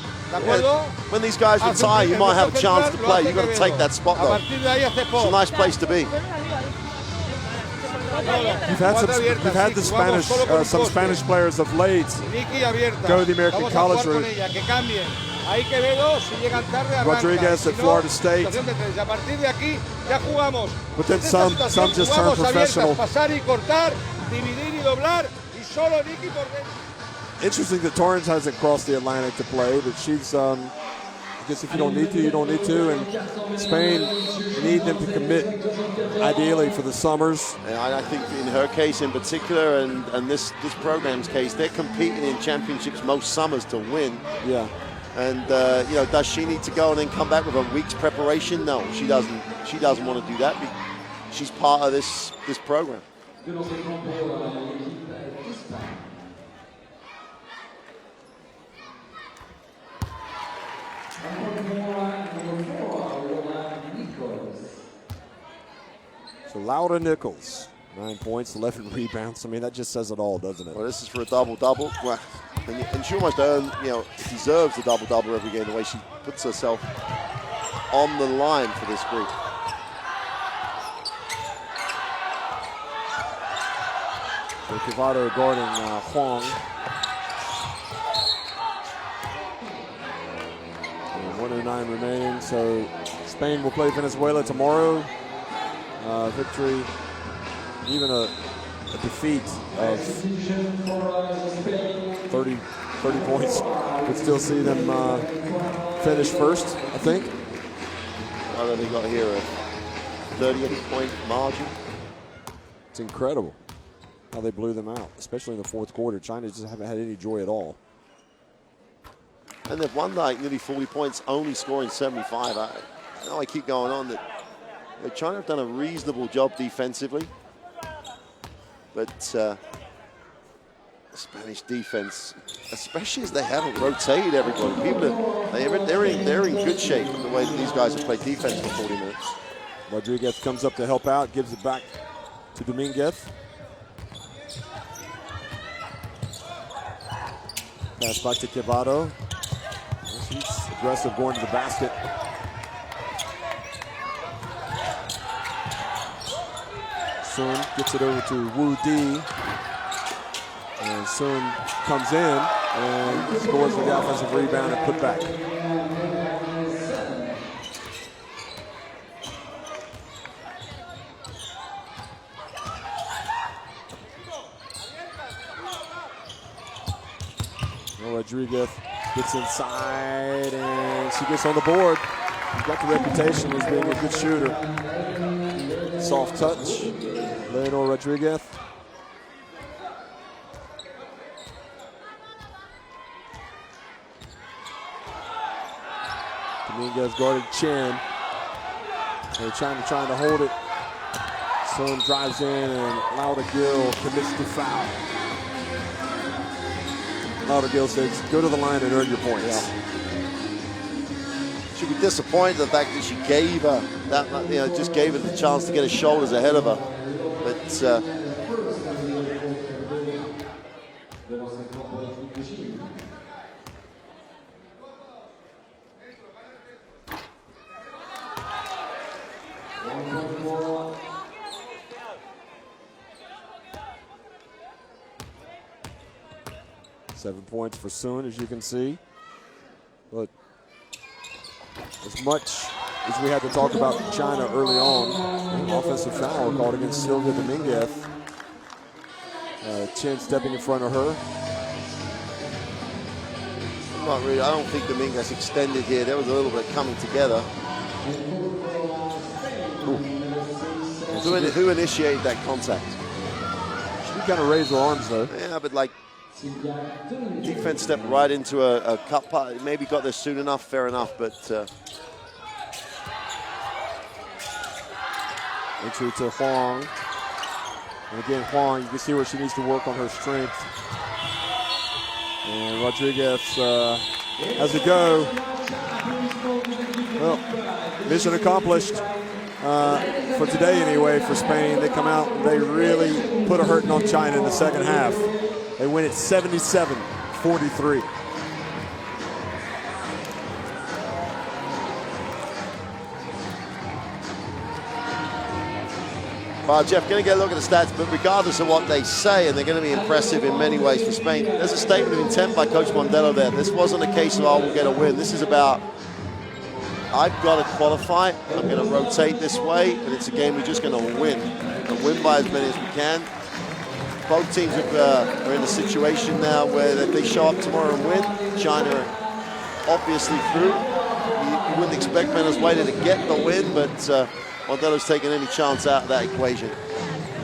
When these guys retire, you might have a chance to play. You've got to take that spot, though. It's a nice place to be. You've had the Spanish, some Spanish players of late go to the American college route. Rodriguez at Florida State. But then some just turn professional. Interesting that Torrens hasn't crossed the Atlantic to play, but she's, I guess if you don't need to, you don't need to. And Spain need them to commit, ideally, for the summers. And I think in her case in particular, and this program's case, they're competing in championships most summers to win. Yeah. And does she need to go and then come back with a week's preparation? No, she doesn't. She doesn't want to do that. She's part of this program. So Laura Nichols, 9 points, 11 rebounds. I mean, that just says it all, doesn't it? Well, this is for a double-double. Well, and she almost deserves a double-double every game, the way she puts herself on the line for this group. So Quevedo guarding Huang. And 109 remaining, so Spain will play Venezuela tomorrow. Victory, even a defeat of 30 points would still see them finish first, I think. What have they got here? A 38-point margin. It's incredible how they blew them out, especially in the fourth quarter. China just haven't had any joy at all. And they've won like nearly 40 points, only scoring 75. I know I keep going on that. China have done a reasonable job defensively, but Spanish defense, especially as they haven't rotated everybody. They're in good shape in the way that these guys have played defense for 40 minutes. Rodriguez comes up to help out, gives it back to Dominguez. Pass back to Quevedo. She's aggressive going to the basket. Sun gets it over to Wu Di. And Sun comes in and scores with the offensive rebound and put back. Rodriguez gets inside and she gets on the board. She's got the reputation as being a good shooter. Soft touch. Leonor Rodriguez. Dominguez guarded Chen. They're trying to hold it. Sun drives in and Lauda Gill commits the foul. Lauda Gill says, go to the line and earn your points. Yeah. She'll be disappointed the fact that she gave her that, just gave her the chance to get her shoulders ahead of her. But Seven points for Sun, as you can see. But as much as we had to talk about China early on, an offensive foul called against Silvia Dominguez. Chen stepping in front of her. Not really. I don't think Dominguez extended here. There was a little bit coming together. Who initiated that contact? She did kind of raise her arms though. Yeah, but like defense stepped right into a cut part. Maybe got there soon enough, fair enough, but entry to Huang. And again, Huang, you can see where she needs to work on her strength. And Rodriguez has a go. Well, mission accomplished for today anyway for Spain. They come out and they really put a hurting on China in the second half. They win it 77-43. Well, Jeff, going to get a look at the stats, but regardless of what they say, and they're going to be impressive in many ways for Spain, there's a statement of intent by Coach Mondello there. This wasn't a case of, oh, we'll get a win. This is about, I've got to qualify. I'm going to rotate this way, and it's a game we're just going to win. And win by as many as we can. Both teams are in a situation now where if they show up tomorrow and win, China are obviously through. You wouldn't expect Venezuela to get the win, but Mondello's taking any chance out of that equation.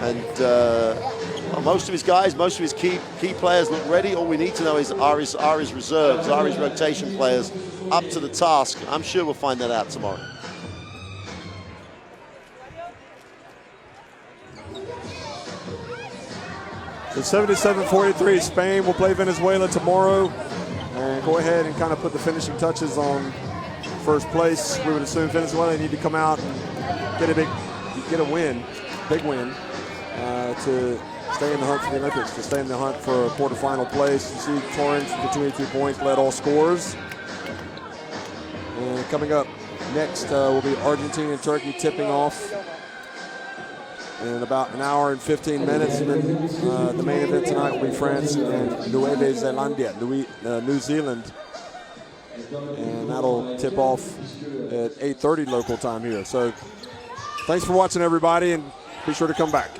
And well, most of his guys, most of his key players look ready. All we need to know is are his reserves, are his rotation players up to the task? I'm sure we'll find that out tomorrow. So 77-43, Spain will play Venezuela tomorrow and go ahead and kind of put the finishing touches on first place. We would assume Venezuela need to come out and get a win, big win, to stay in the hunt for the Olympics, to stay in the hunt for a quarterfinal place. You see Torrens with 22 points, led all scorers. And coming up next will be Argentina and Turkey tipping off in about an hour and 15 minutes. And then the main event tonight will be France and Nueva Zealandia, New Zealand. And that'll tip off at 8:30 local time here. So thanks for watching, everybody, and be sure to come back.